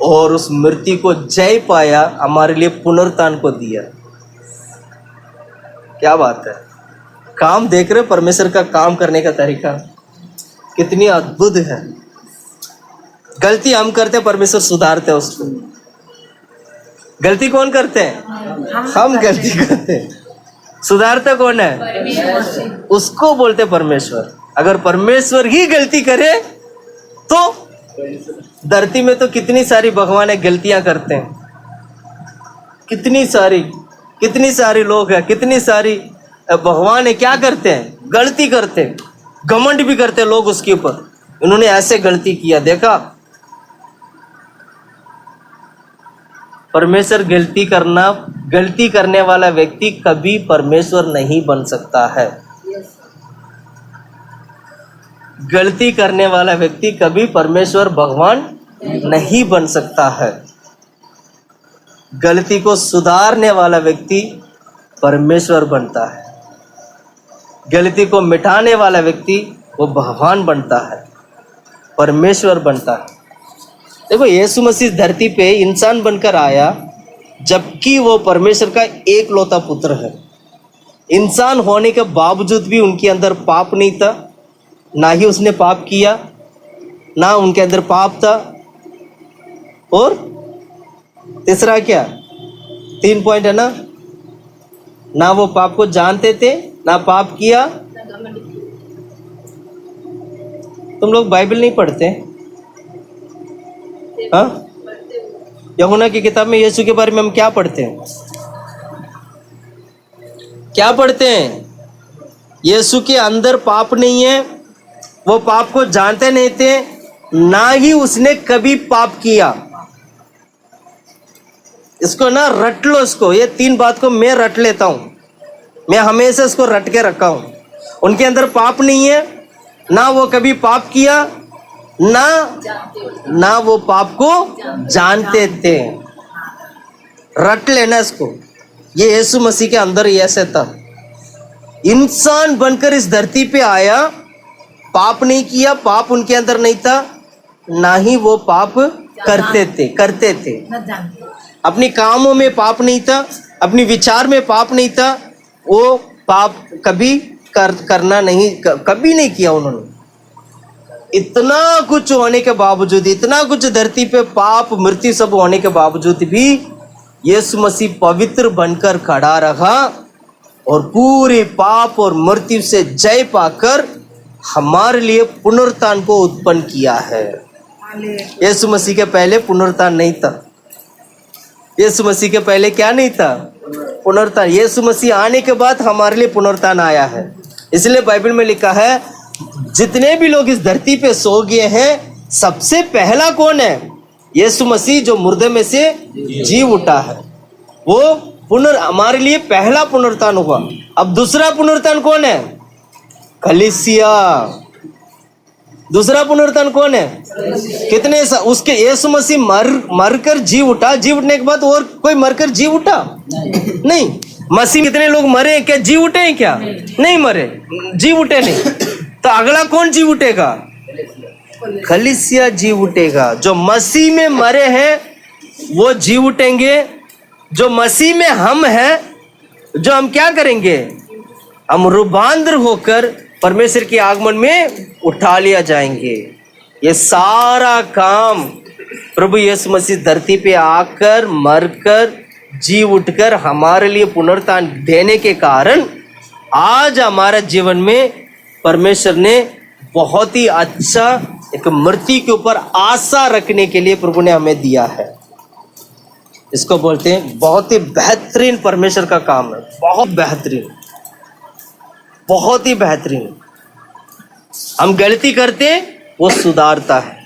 और उस मृत्यु को जय पाया, हमारे लिए पुनरुत्थान को दिया। क्या बात है! काम देख रहे? परमेश्वर का काम करने का तरीका कितनी अद्भुत है। गलती हम करते, परमेश्वर सुधारते हैं उसको। गलती कौन करते हैं? हम गलती करते हैं। सुधारता कौन है? उसको बोलते परमेश्वर। अगर परमेश्वर ही गलती करे तो धरती में तो कितनी सारी भगवान गलतियां करते हैं, कितनी सारी लोग हैं, कितनी सारी भगवान है, क्या करते हैं? गलती करते हैं, घमंड भी करते हैं लोग उसके ऊपर। उन्होंने ऐसे गलती किया, देखा? परमेश्वर गलती करने वाला व्यक्ति कभी परमेश्वर नहीं बन सकता है। गलती करने वाला व्यक्ति कभी परमेश्वर भगवान नहीं बन सकता है। गलती को सुधारने वाला व्यक्ति परमेश्वर बनता है। गलती को मिटाने वाला व्यक्ति वो भगवान बनता है, परमेश्वर बनता है। देखो, यीशु मसीह धरती पे इंसान बनकर आया, जबकि वो परमेश्वर का एकलौता पुत्र है। इंसान होने के बावजूद भी उनके अंदर पाप नहीं था, ना ही उसने पाप किया, ना उनके अंदर पाप था। और तीसरा क्या? 3 पॉइंट है ना? ना वो पाप को जानते थे, ना पाप किया। तुम लोग बाइबल नहीं पढ़ते? हाँ? यूहन्ना की किताब में यीशु के बारे में हम क्या पढ़ते हैं? क्या पढ़ते हैं? यीशु के अंदर पाप नहीं है, वो पाप को जानते नहीं थे, ना ही उसने कभी पाप किया। इसको ना रट लो, इसको, ये 3 बात को मैं रट लेता हूं, मैं हमेशा इसको रट के रखा हूं। उनके अंदर पाप नहीं है, ना वो कभी पाप किया, ना वो पाप को जानते थे। रट लेना इसको। ये यीशु मसीह के अंदर ही ऐसे था। इंसान बनकर इस धरती पे आया, पाप नहीं किया, पाप उनके अंदर नहीं था, ना ही वो पाप करते थे। अपने कामों में पाप नहीं था, अपनी विचार में पाप नहीं था, वो पाप कभी करना नहीं, कभी नहीं किया उन्होंने। इतना कुछ होने के बावजूद, इतना कुछ धरती पे पाप मृत्यु सब होने के बावजूद भी यीशु मसीह पवित्र बनकर खड़ा रहा और पूरे पाप और मृत्यु से जय पाकर हमारे लिए पुनरुत्थान को उत्पन्न किया है। यीशु मसीह के पहले पुनरुत्थान नहीं था। यीशु मसीह के पहले क्या नहीं था? पुनरुत्थान। यीशु मसीह आने के बाद हमारे लिए पुनरुत्थान आया है। इसलिए बाइबल में लिखा है, जितने भी लोग इस धरती पे सो गए हैं, सबसे पहला कौन है? यीशु मसीह, जो मुर्दे में से जी उठा है। वो हमारे लिए पहला पुनरुत्थान हुआ। अब दूसरा पुनरुत्थान कौन है? कलीसिया। दूसरा पुनरुत्थान कौन है? कितने उसके यीशु मसीह मरकर जी उठा। जी उठने के बाद और कोई मरकर जी उठा? नहीं। मसीह कितने लोग मरे? क्या जी उठे हैं? क्या नहीं मरे, जी उठे नहीं। तो अगला कौन जी उठेगा? कलीसिया जी उठेगा। जो मसीह में मरे हैं वो जी उठेंगे। जो मसीह में हम हैं, जो हम क्या करेंगे? हम रूपांतर होकर परमेश्वर के आगमन में उठा लिया जाएंगे। ये सारा काम प्रभु यीशु मसीह धरती पे आकर, मरकर, जी उठकर हमारे लिए पुनरुत्थान देने के कारण आज हमारे जीवन में परमेश्वर ने बहुत ही अच्छा एक मृत्यु के ऊपर आशा रखने के लिए प्रभु ने हमें दिया है। इसको बोलते हैं बहुत ही बेहतरीन परमेश्वर का काम है। बहुत बेहतरीन, बहुत ही बेहतरीन। हम गलती करते, वो सुधारता है।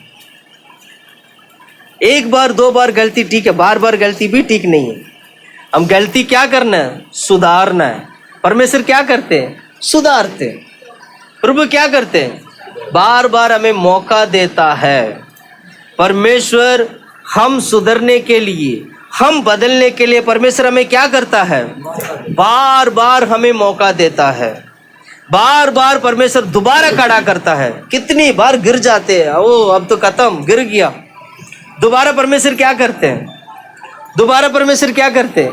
एक बार दो बार गलती ठीक है, बार बार गलती भी ठीक नहीं है। हम गलती क्या करना है? सुधारना है। परमेश्वर क्या करते हैं? सुधारते। प्रभु क्या करते हैं? बार बार हमें मौका देता है। परमेश्वर हम सुधरने के लिए, हम बदलने के लिए परमेश्वर हमें क्या करता है? बार बार हमें मौका देता है। बार बार परमेश्वर दोबारा खड़ा करता है। कितनी बार गिर जाते हैं, ओ अब तो खत्म, गिर गया। दोबारा परमेश्वर क्या करते हैं? दोबारा परमेश्वर क्या करते हैं?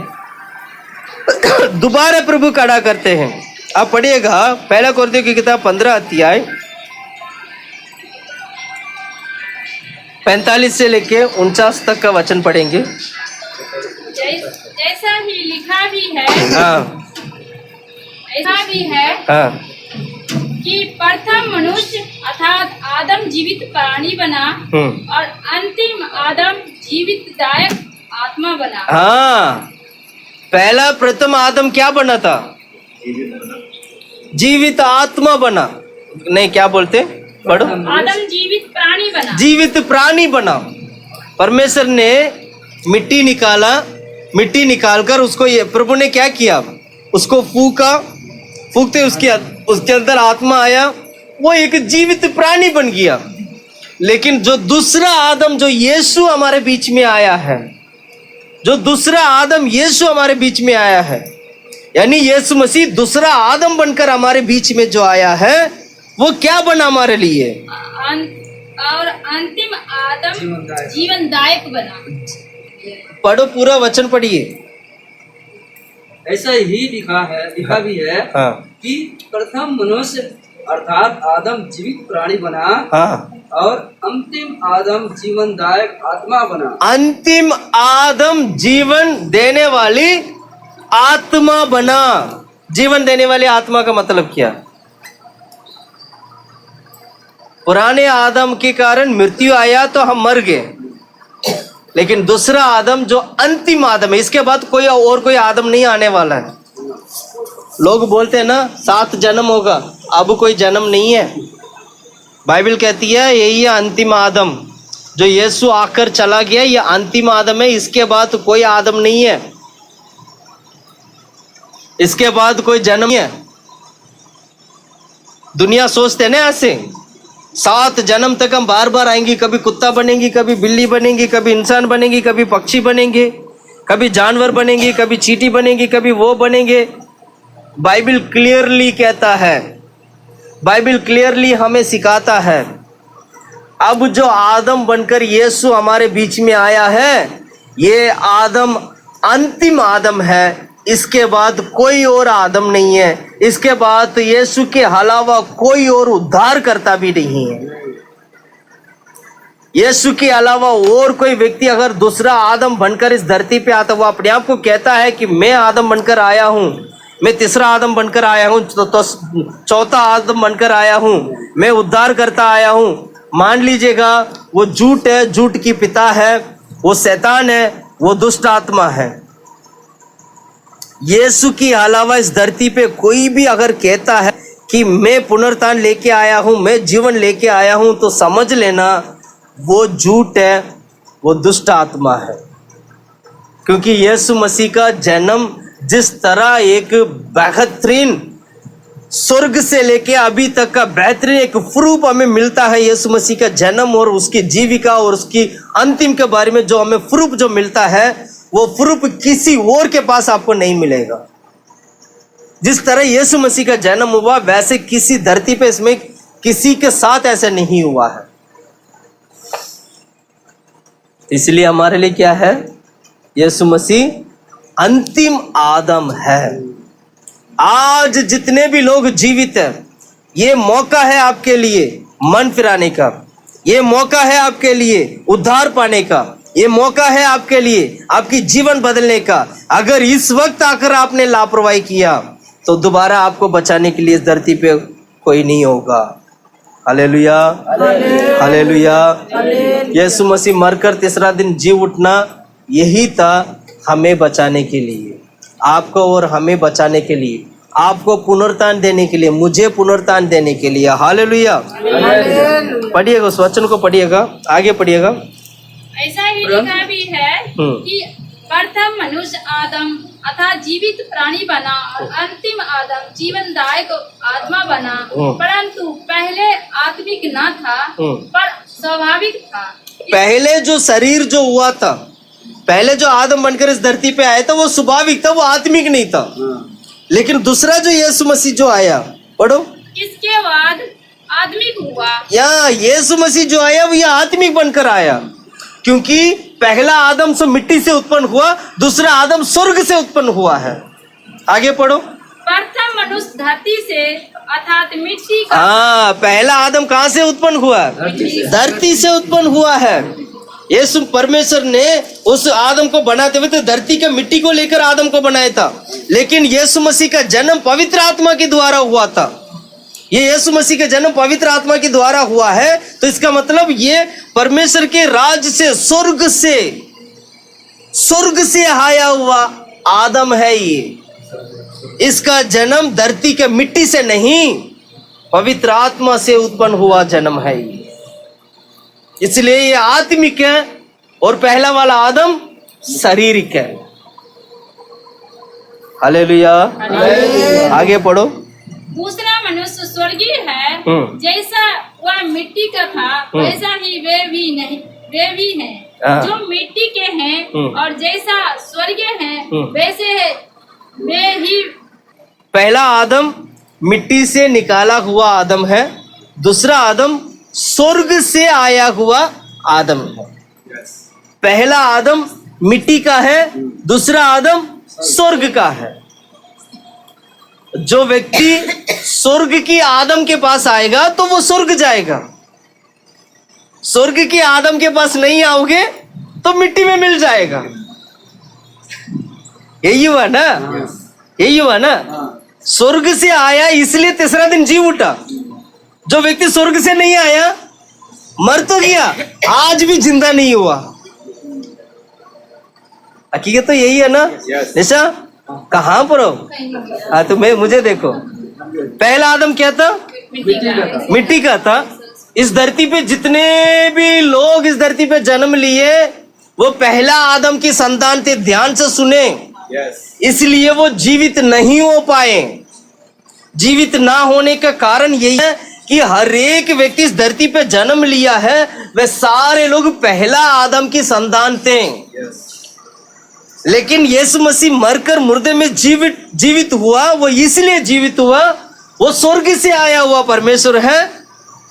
दोबारा प्रभु खड़ा करते हैं। आप पढ़िएगा पहला कोरिन्थियों की किताब 15 अध्याय 45 से लेके 49 तक का वचन पढ़ेंगे। जैसा ही लिखा भी है, हाँ, ऐसा भी है हाँ, कि प्रथम मनुष्य अर्थात आदम जीवित प्राणी बना और अंतिम आदम जीवितदायक आत्मा बना। हाँ, पहला प्रथम आदम क्या बना था? जीवित आत्मा बना। नहीं, क्या बोलते? पढ़ो। आदम जीवित प्राणी बना। जीवित प्राणी बना। परमेश्वर ने मिट्टी निकाला, मिट्टी निकालकर उसको, ये प्रभु ने क्या किया? उसको फूका, फूकते उसके अंदर आत्मा आया, वो एक जीवित प्राणी बन गया। लेकिन जो दूसरा आदम, जो यीशु हमारे बीच में आया है, जो दूसरा आदम यीशु हमारे बीच में आया है, यानी यीशु मसीह दूसरा आदम बनकर हमारे बीच में जो आया है, वो क्या बना हमारे लिए? और अंतिम आदम जीवनदायक बना। पढ़ो, पूरा वचन पढ़िए। ऐसा ही लिखा भी है हाँ, कि प्रथम मनुष्य अर्थात आदम जीवित प्राणी बना, हाँ, और अंतिम आदम जीवनदायक आत्मा बना। अंतिम आदम जीवन देने वाली आत्मा बना। जीवन देने वाली आत्मा का मतलब क्या? पुराने आदम के कारण मृत्यु आया तो हम मर गए, लेकिन दूसरा आदम जो अंतिम आदम है, इसके बाद कोई आदम नहीं आने वाला है। लोग बोलते हैं ना 7 जन्म होगा, अब कोई जन्म नहीं है। बाइबल कहती है यही है अंतिम आदम, जो यीशु आकर चला गया, ये अंतिम आदम है। इसके बाद कोई आदम नहीं है, इसके बाद कोई जन्म नहीं है। दुनिया सोचते हैं ना ऐसे, 7 जन्म तक हम बार बार आएंगे, कभी कुत्ता बनेंगी, कभी बिल्ली बनेंगी, कभी इंसान बनेंगी, कभी पक्षी बनेंगे, कभी जानवर बनेंगे, कभी चींटी बनेंगी, कभी वो बनेंगे। बाइबल क्लियरली कहता है, बाइबल क्लियरली हमें सिखाता है, अब जो आदम बनकर यीशु हमारे बीच में आया है, ये आदम अंतिम आदम है, इसके बाद कोई और आदम नहीं है, इसके बाद यीशु के अलावा कोई और उद्धार करता भी नहीं है। यीशु के अलावा और कोई व्यक्ति अगर दूसरा आदम बनकर इस धरती पे आता, वो अपने आप को कहता है कि मैं आदम बनकर आया हूं, मैं तीसरा आदम बनकर आया हूं, तो चौथा आदम बनकर आया हूं, मैं उद्धार करता आया हूं, मान लीजिएगा वो झूठ है, झूठ की पिता है, वो शैतान है, वो दुष्ट आत्मा है। यीशु के अलावा इस धरती पे कोई भी अगर कहता है कि मैं पुनरुत्थान लेके आया हूं, मैं जीवन लेके आया हूं, तो समझ लेना वो झूठ है, वो दुष्ट आत्मा है। क्योंकि यीशु मसीह का जन्म जिस तरह एक बेहतरीन स्वर्ग से लेके अभी तक का बेहतरीन एक प्रूफ हमें मिलता है, यीशु मसीह का जन्म और उसकी जीविका और उसकी अंतिम के बारे में जो हमें प्रूफ जो मिलता है, वो प्रूफ किसी और के पास आपको नहीं मिलेगा। जिस तरह यीशु मसीह का जन्म हुआ, वैसे किसी धरती पे इसमें किसी के साथ ऐसा नहीं हुआ है। इसलिए हमारे लिए क्या है? यीशु मसीह अंतिम आदम है। आज जितने भी लोग जीवित हैं, ये मौका है आपके लिए मन फिराने का, ये मौका है आपके लिए उद्धार पाने का, ये मौका है आपके लिए आपकी जीवन बदलने का। अगर इस वक्त आकर आपने लापरवाही किया तो दोबारा आपको बचाने के लिए इस धरती पे कोई नहीं होगा। Hallelujah, hallelujah. यीशु मसीह मरकर तीसरा दिन जी उठना यही था हमें बचाने के लिए, आपको और हमें बचाने के लिए, आपको पुनरुत्थान देने के लिए, मुझे पुनरुत्थान देने के लिए। हालेलुया। पढ़िएगा उस वचन को, पढ़िएगा, आगे पढ़िएगा। ऐसा ही लिखा भी है कि प्रथम मनुष्य आदम अर्थात जीवित प्राणी बना और अंतिम आदम जीवनदायक आत्मा बना, परंतु पहले आत्मिक न था पर स्वाभाविक था। पहले जो शरीर जो हुआ था, पहले जो आदम बनकर इस धरती पे आया था, वो स्वाभाविक था, वो आत्मिक नहीं था। लेकिन दूसरा जो यीशु मसीह जो आया, पढ़ो, इसके बाद आत्मिक हुआ। यहाँ यीशु मसीह जो आया वो ये आत्मिक बनकर आया, क्योंकि पहला आदम से मिट्टी से उत्पन्न हुआ, दूसरा आदम स्वर्ग से उत्पन्न हुआ है। आगे पढ़ो। प्रथम मनुष्य धरती से अर्थात मिट्टी का। हाँ, पहला आदम कहाँ से उत्पन्न हुआ? धरती से उत्पन्न हुआ है। यीशु परमेश्वर ने उस आदम को बनाते हुए तो धरती के मिट्टी को लेकर आदम को बनाया था, लेकिन यीशु मसीह का जन्म पवित्र आत्मा के द्वारा हुआ था। ये यीशु मसीह का जन्म पवित्र आत्मा के द्वारा हुआ है, तो इसका मतलब ये परमेश्वर के राज से स्वर्ग से आया हुआ आदम है। ये इसका जन्म धरती के मिट्टी से नहीं, पवित्र आत्मा से उत्पन्न हुआ जन्म है ये। इसलिए ये आत्मिक है और पहला वाला आदम शारीरिक है। हालेलुया। आगे पढ़ो। दूसरा मनुष्य स्वर्गीय है, जैसा वह मिट्टी का था वैसा ही वे भी हैं जो मिट्टी के हैं, और जैसा स्वर्गीय हैं वैसे वे ही। पहला आदम मिट्टी से निकाला हुआ आदम है, दूसरा आदम स्वर्ग से आया हुआ आदम है। पहला आदम मिट्टी का है, दूसरा आदम स्वर्ग का है। जो व्यक्ति स्वर्ग की आदम के पास आएगा तो वो स्वर्ग जाएगा, स्वर्ग की आदम के पास नहीं आओगे तो मिट्टी में मिल जाएगा। यही हुआ ना, यही हुआ ना। स्वर्ग से आया इसलिए तीसरा दिन जी उठा। जो व्यक्ति स्वर्ग से नहीं आया मर तो गया, आज भी जिंदा नहीं हुआ। हकीकत तो यही है ना। निशा कहाँ पर हो? हाँ, तो मुझे देखो, पहला आदम क्या था? मिट्टी का था। इस धरती पे जितने भी लोग इस धरती पे जन्म लिए वो पहला आदम की संतान थे। ध्यान से सुने, इसलिए वो जीवित नहीं हो पाए। जीवित ना होने का कारण यही है कि हर एक व्यक्ति इस धरती पे जन्म लिया है, वे सारे लोग पहला आदम की संतान थे। लेकिन यीशु मसीह मरकर मुर्दे में जीवित हुआ। वो इसलिए जीवित हुआ, वो स्वर्ग से आया हुआ परमेश्वर है,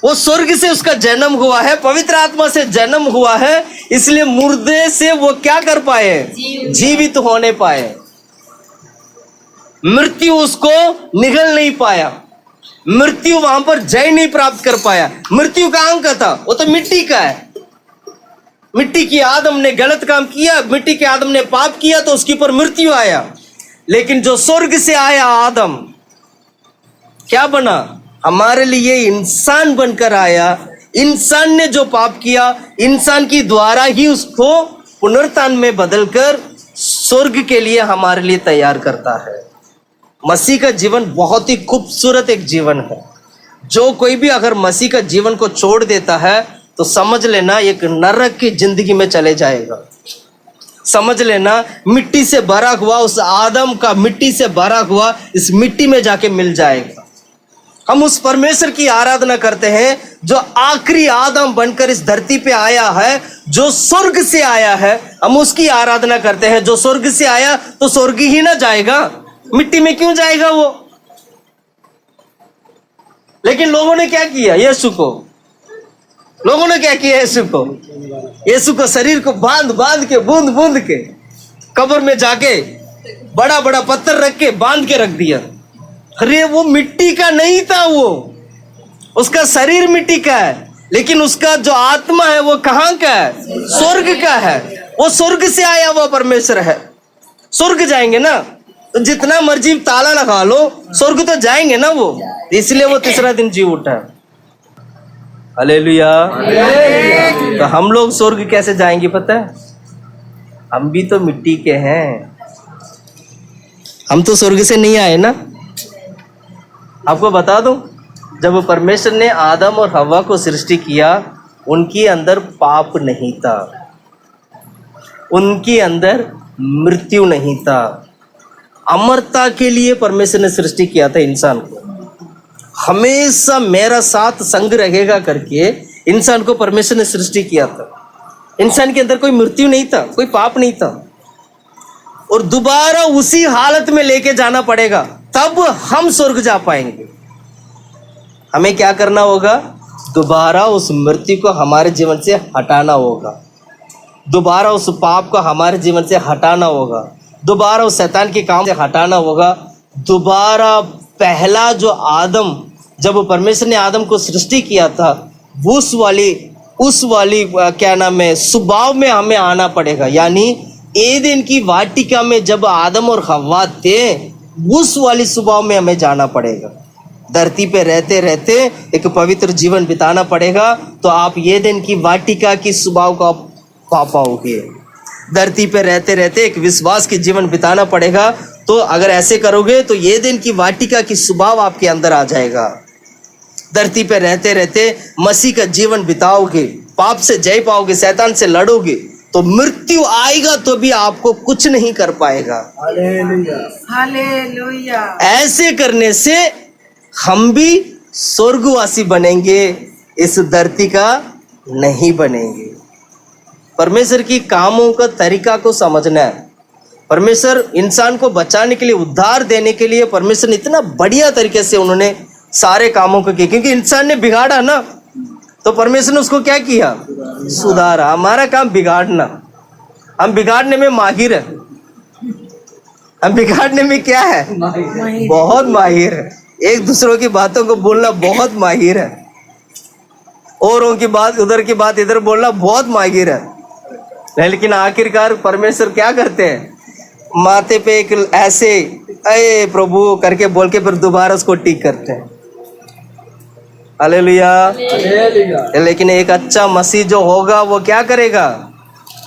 वो स्वर्ग से उसका जन्म हुआ है, पवित्र आत्मा से जन्म हुआ है। इसलिए मुर्दे से वो क्या कर पाए, जीवित होने पाए। मृत्यु उसको निगल नहीं पाया, मृत्यु वहां पर जय नहीं प्राप्त कर पाया। मृत्यु कहां का था, वो तो मिट्टी का है। मिट्टी की आदम ने गलत काम किया, मिट्टी के आदम ने पाप किया तो उसके ऊपर मृत्यु आया। लेकिन जो स्वर्ग से आया आदम क्या बना, हमारे लिए इंसान बनकर आया। इंसान ने जो पाप किया, इंसान की द्वारा ही उसको पुनरुत्थान में बदलकर स्वर्ग के लिए हमारे लिए तैयार करता है। मसीह का जीवन बहुत ही खूबसूरत एक जीवन है। जो कोई भी अगर मसीह का जीवन को छोड़ देता है तो समझ लेना एक नरक की जिंदगी में चले जाएगा। समझ लेना मिट्टी से भरा हुआ उस आदम का मिट्टी से भरा हुआ इस मिट्टी में जाके मिल जाएगा। हम उस परमेश्वर की आराधना करते हैं जो आखिरी आदम बनकर इस धरती पे आया है, जो स्वर्ग से आया है। हम उसकी आराधना करते हैं। जो स्वर्ग से आया तो स्वर्ग ही ना जाएगा, मिट्टी में क्यों जाएगा वो। लेकिन लोगों ने क्या किया, यीशु को लोगों ने क्या किया, यीशु को शरीर को बांध बांध के बूंद बूंद के कब्र में जाके बड़ा बड़ा पत्थर रख के बांध के रख दिया। अरे वो मिट्टी का नहीं था, वो उसका शरीर मिट्टी का है, लेकिन उसका जो आत्मा है वो कहाँ का है, स्वर्ग का है। वो स्वर्ग से आया हुआ परमेश्वर है। स्वर्ग जाएंगे ना तो जितना मर्जी ताला लगा लो, स्वर्ग तो जाएंगे ना वो। इसलिए वो तीसरा दिन जी उठा। हालेलुया। तो हम लोग स्वर्ग कैसे जाएंगे पता है, हम भी तो मिट्टी के हैं। हम तो स्वर्ग से नहीं आए ना। आपको बता दूं, जब परमेश्वर ने आदम और हवा को सृष्टि किया, उनके अंदर पाप नहीं था, उनके अंदर मृत्यु नहीं था। अमरता के लिए परमेश्वर ने सृष्टि किया था इंसान को। हमेशा मेरा साथ संग रहेगा करके इंसान को परमेश्वर ने सृष्टि किया था। इंसान के अंदर कोई मृत्यु नहीं था, कोई पाप नहीं था। और दोबारा उसी हालत में लेके जाना पड़ेगा, तब हम स्वर्ग जा पाएंगे। हमें क्या करना होगा, दोबारा उस मृत्यु को हमारे जीवन से हटाना होगा, दोबारा उस पाप को हमारे जीवन से हटाना होगा, दोबारा उस शैतान के काम से हटाना होगा। दोबारा पहला जो आदम, जब परमेश्वर ने आदम को सृष्टि किया था, उस वाली क्या नाम है, स्वभाव में हमें आना पड़ेगा। यानी एदेन की वाटिका में जब आदम और हव्वा थे, उस वाली स्वभाव में हमें जाना पड़ेगा। धरती पे रहते रहते एक पवित्र जीवन बिताना पड़ेगा, तो आप एदेन की वाटिका की स्वभाव को आप पा पाओगे। धरती पे रहते रहते एक विश्वास के जीवन बिताना पड़ेगा, तो अगर ऐसे करोगे तो एदेन की वाटिका की स्वभाव आपके अंदर आ जाएगा। धरती पे रहते रहते मसीह का जीवन बिताओगे, पाप से जय पाओगे, शैतान से लड़ोगे, तो मृत्यु आएगा तो भी आपको कुछ नहीं कर पाएगा। हालेलुया। ऐसे करने से हम भी स्वर्गवासी बनेंगे, इस धरती का नहीं बनेंगे। परमेश्वर की कामों का तरीका को समझना है। परमेश्वर इंसान को बचाने के लिए, उद्धार देने के लिए परमेश्वर ने इतना बढ़िया तरीके से उन्होंने सारे कामों को किए। क्योंकि इंसान ने बिगाड़ा ना, तो परमेश्वर ने उसको क्या किया, सुधारा। हमारा काम बिगाड़ना, हम बिगाड़ने में माहिर है। हम बिगाड़ने में क्या है, बहुत माहिर है। एक दूसरों की बातों को बोलना बहुत माहिर है, औरों की बात उधर की बात इधर बोलना बहुत माहिर है। लेकिन आखिरकार परमेश्वर क्या करते हैं, माथे पे एक ऐसे अये प्रभु करके बोल के फिर दोबारा उसको ठीक करते हैं। हालेलुया। लेकिन एक अच्छा मसीह जो होगा वो क्या करेगा,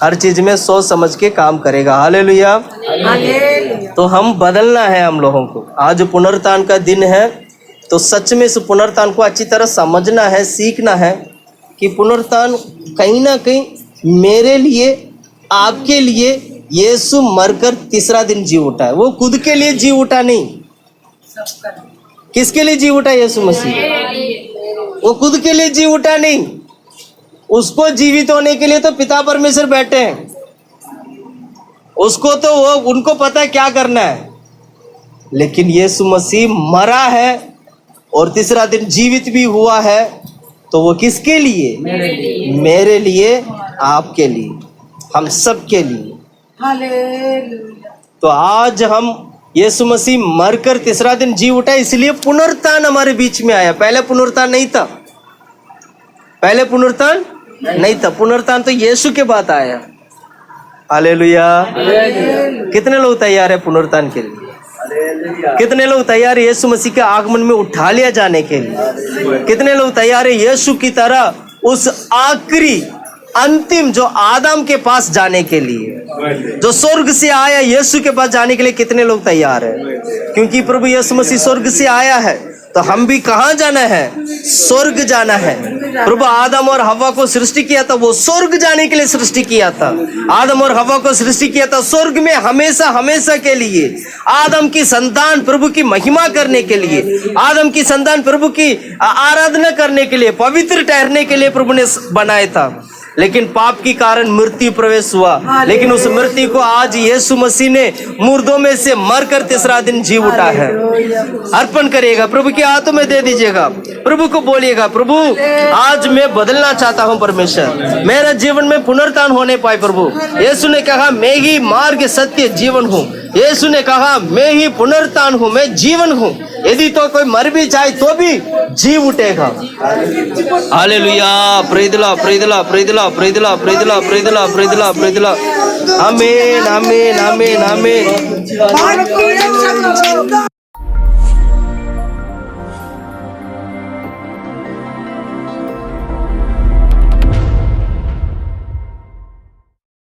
हर चीज में सोच समझ के काम करेगा। हालेलुया। तो हम बदलना है हम लोगों को। आज पुनरुत्थान का दिन है, तो सच में इस पुनरुत्थान को अच्छी तरह समझना है, सीखना है कि पुनरुत्थान कहीं ना कहीं मेरे लिए, आपके लिए यीशु मरकर तीसरा दिन जी उठा है। वो खुद के लिए जी उठा नहीं, किसके लिए जी उठा यीशु मसीह? वो खुद के लिए जी उठा नहीं, उसको जीवित होने के लिए तो पिता परमेश्वर बैठे हैं। उसको तो वो, उनको पता है क्या करना है। लेकिन यीशु मसीह मरा है और तीसरा दिन जीवित भी हुआ है, तो वो किसके लिए? मेरे लिए आपके लिए, हम सब के लिए। हालेलुया। तो आज हम यीशु मसीह मरकर तीसरा दिन जी उठा, इसलिए पुनरुत्थान हमारे बीच में आया। पहले पुनरुत्थान नहीं था, पहले पुनरुत्थान नहीं था, पुनरुत्थान तो यीशु के बाद आया। हालेलुया। कितने लोग तैयार है पुनरुत्थान के लिए? कितने लोग तैयार है यीशु मसीह के आगमन में उठा लिया जाने के लिए? कितने लोग तैयार है यीशु की तरह उस आखिरी अंतिम जो आदम के पास जाने के लिए, जो स्वर्ग से आया यीशु के पास जाने के लिए कितने लोग तैयार है? क्योंकि प्रभु यीशु मसीह स्वर्ग से आया है, तो हम भी कहाँ जाना है? स्वर्ग जाना है। प्रभु आदम और हव्वा को सृष्टि किया था, वो स्वर्ग जाने के लिए सृष्टि किया था। आदम और हव्वा को सृष्टि किया था स्वर्ग में हमेशा हमेशा के लिए। आदम की संतान प्रभु की महिमा करने के लिए, आदम की संतान प्रभु की आराधना करने के लिए, पवित्र ठहरने के लिए प्रभु ने बनाया था। लेकिन पाप के कारण मृत्यु प्रवेश हुआ, लेकिन उस मृत्यु को आज यीशु मसीह ने मुर्दों में से मरकर तीसरा दिन जी उठा है। अर्पण करिएगा, प्रभु के हाथों में दे दीजिएगा, प्रभु को बोलिएगा, प्रभु आज मैं बदलना चाहता हूँ परमेश्वर, मेरा जीवन में पुनरुत्थान होने पाए। प्रभु यीशु ने कहा मैं ही मार्ग सत्य जीवन हूँ। यीशु ने कहा मैं ही पुनरुत्थान हूँ, मैं जीवन हूँ। यदि तो कोई मर भी जाए तो भी जी उठेगा। Hallelujah. Praise the Lord, praise the Lord, praise the Lord, praise the Lord, praise the Lord, praise the Lord, praise the Lord, praise the Lord. आमीन, आमीन, आमीन, आमीन।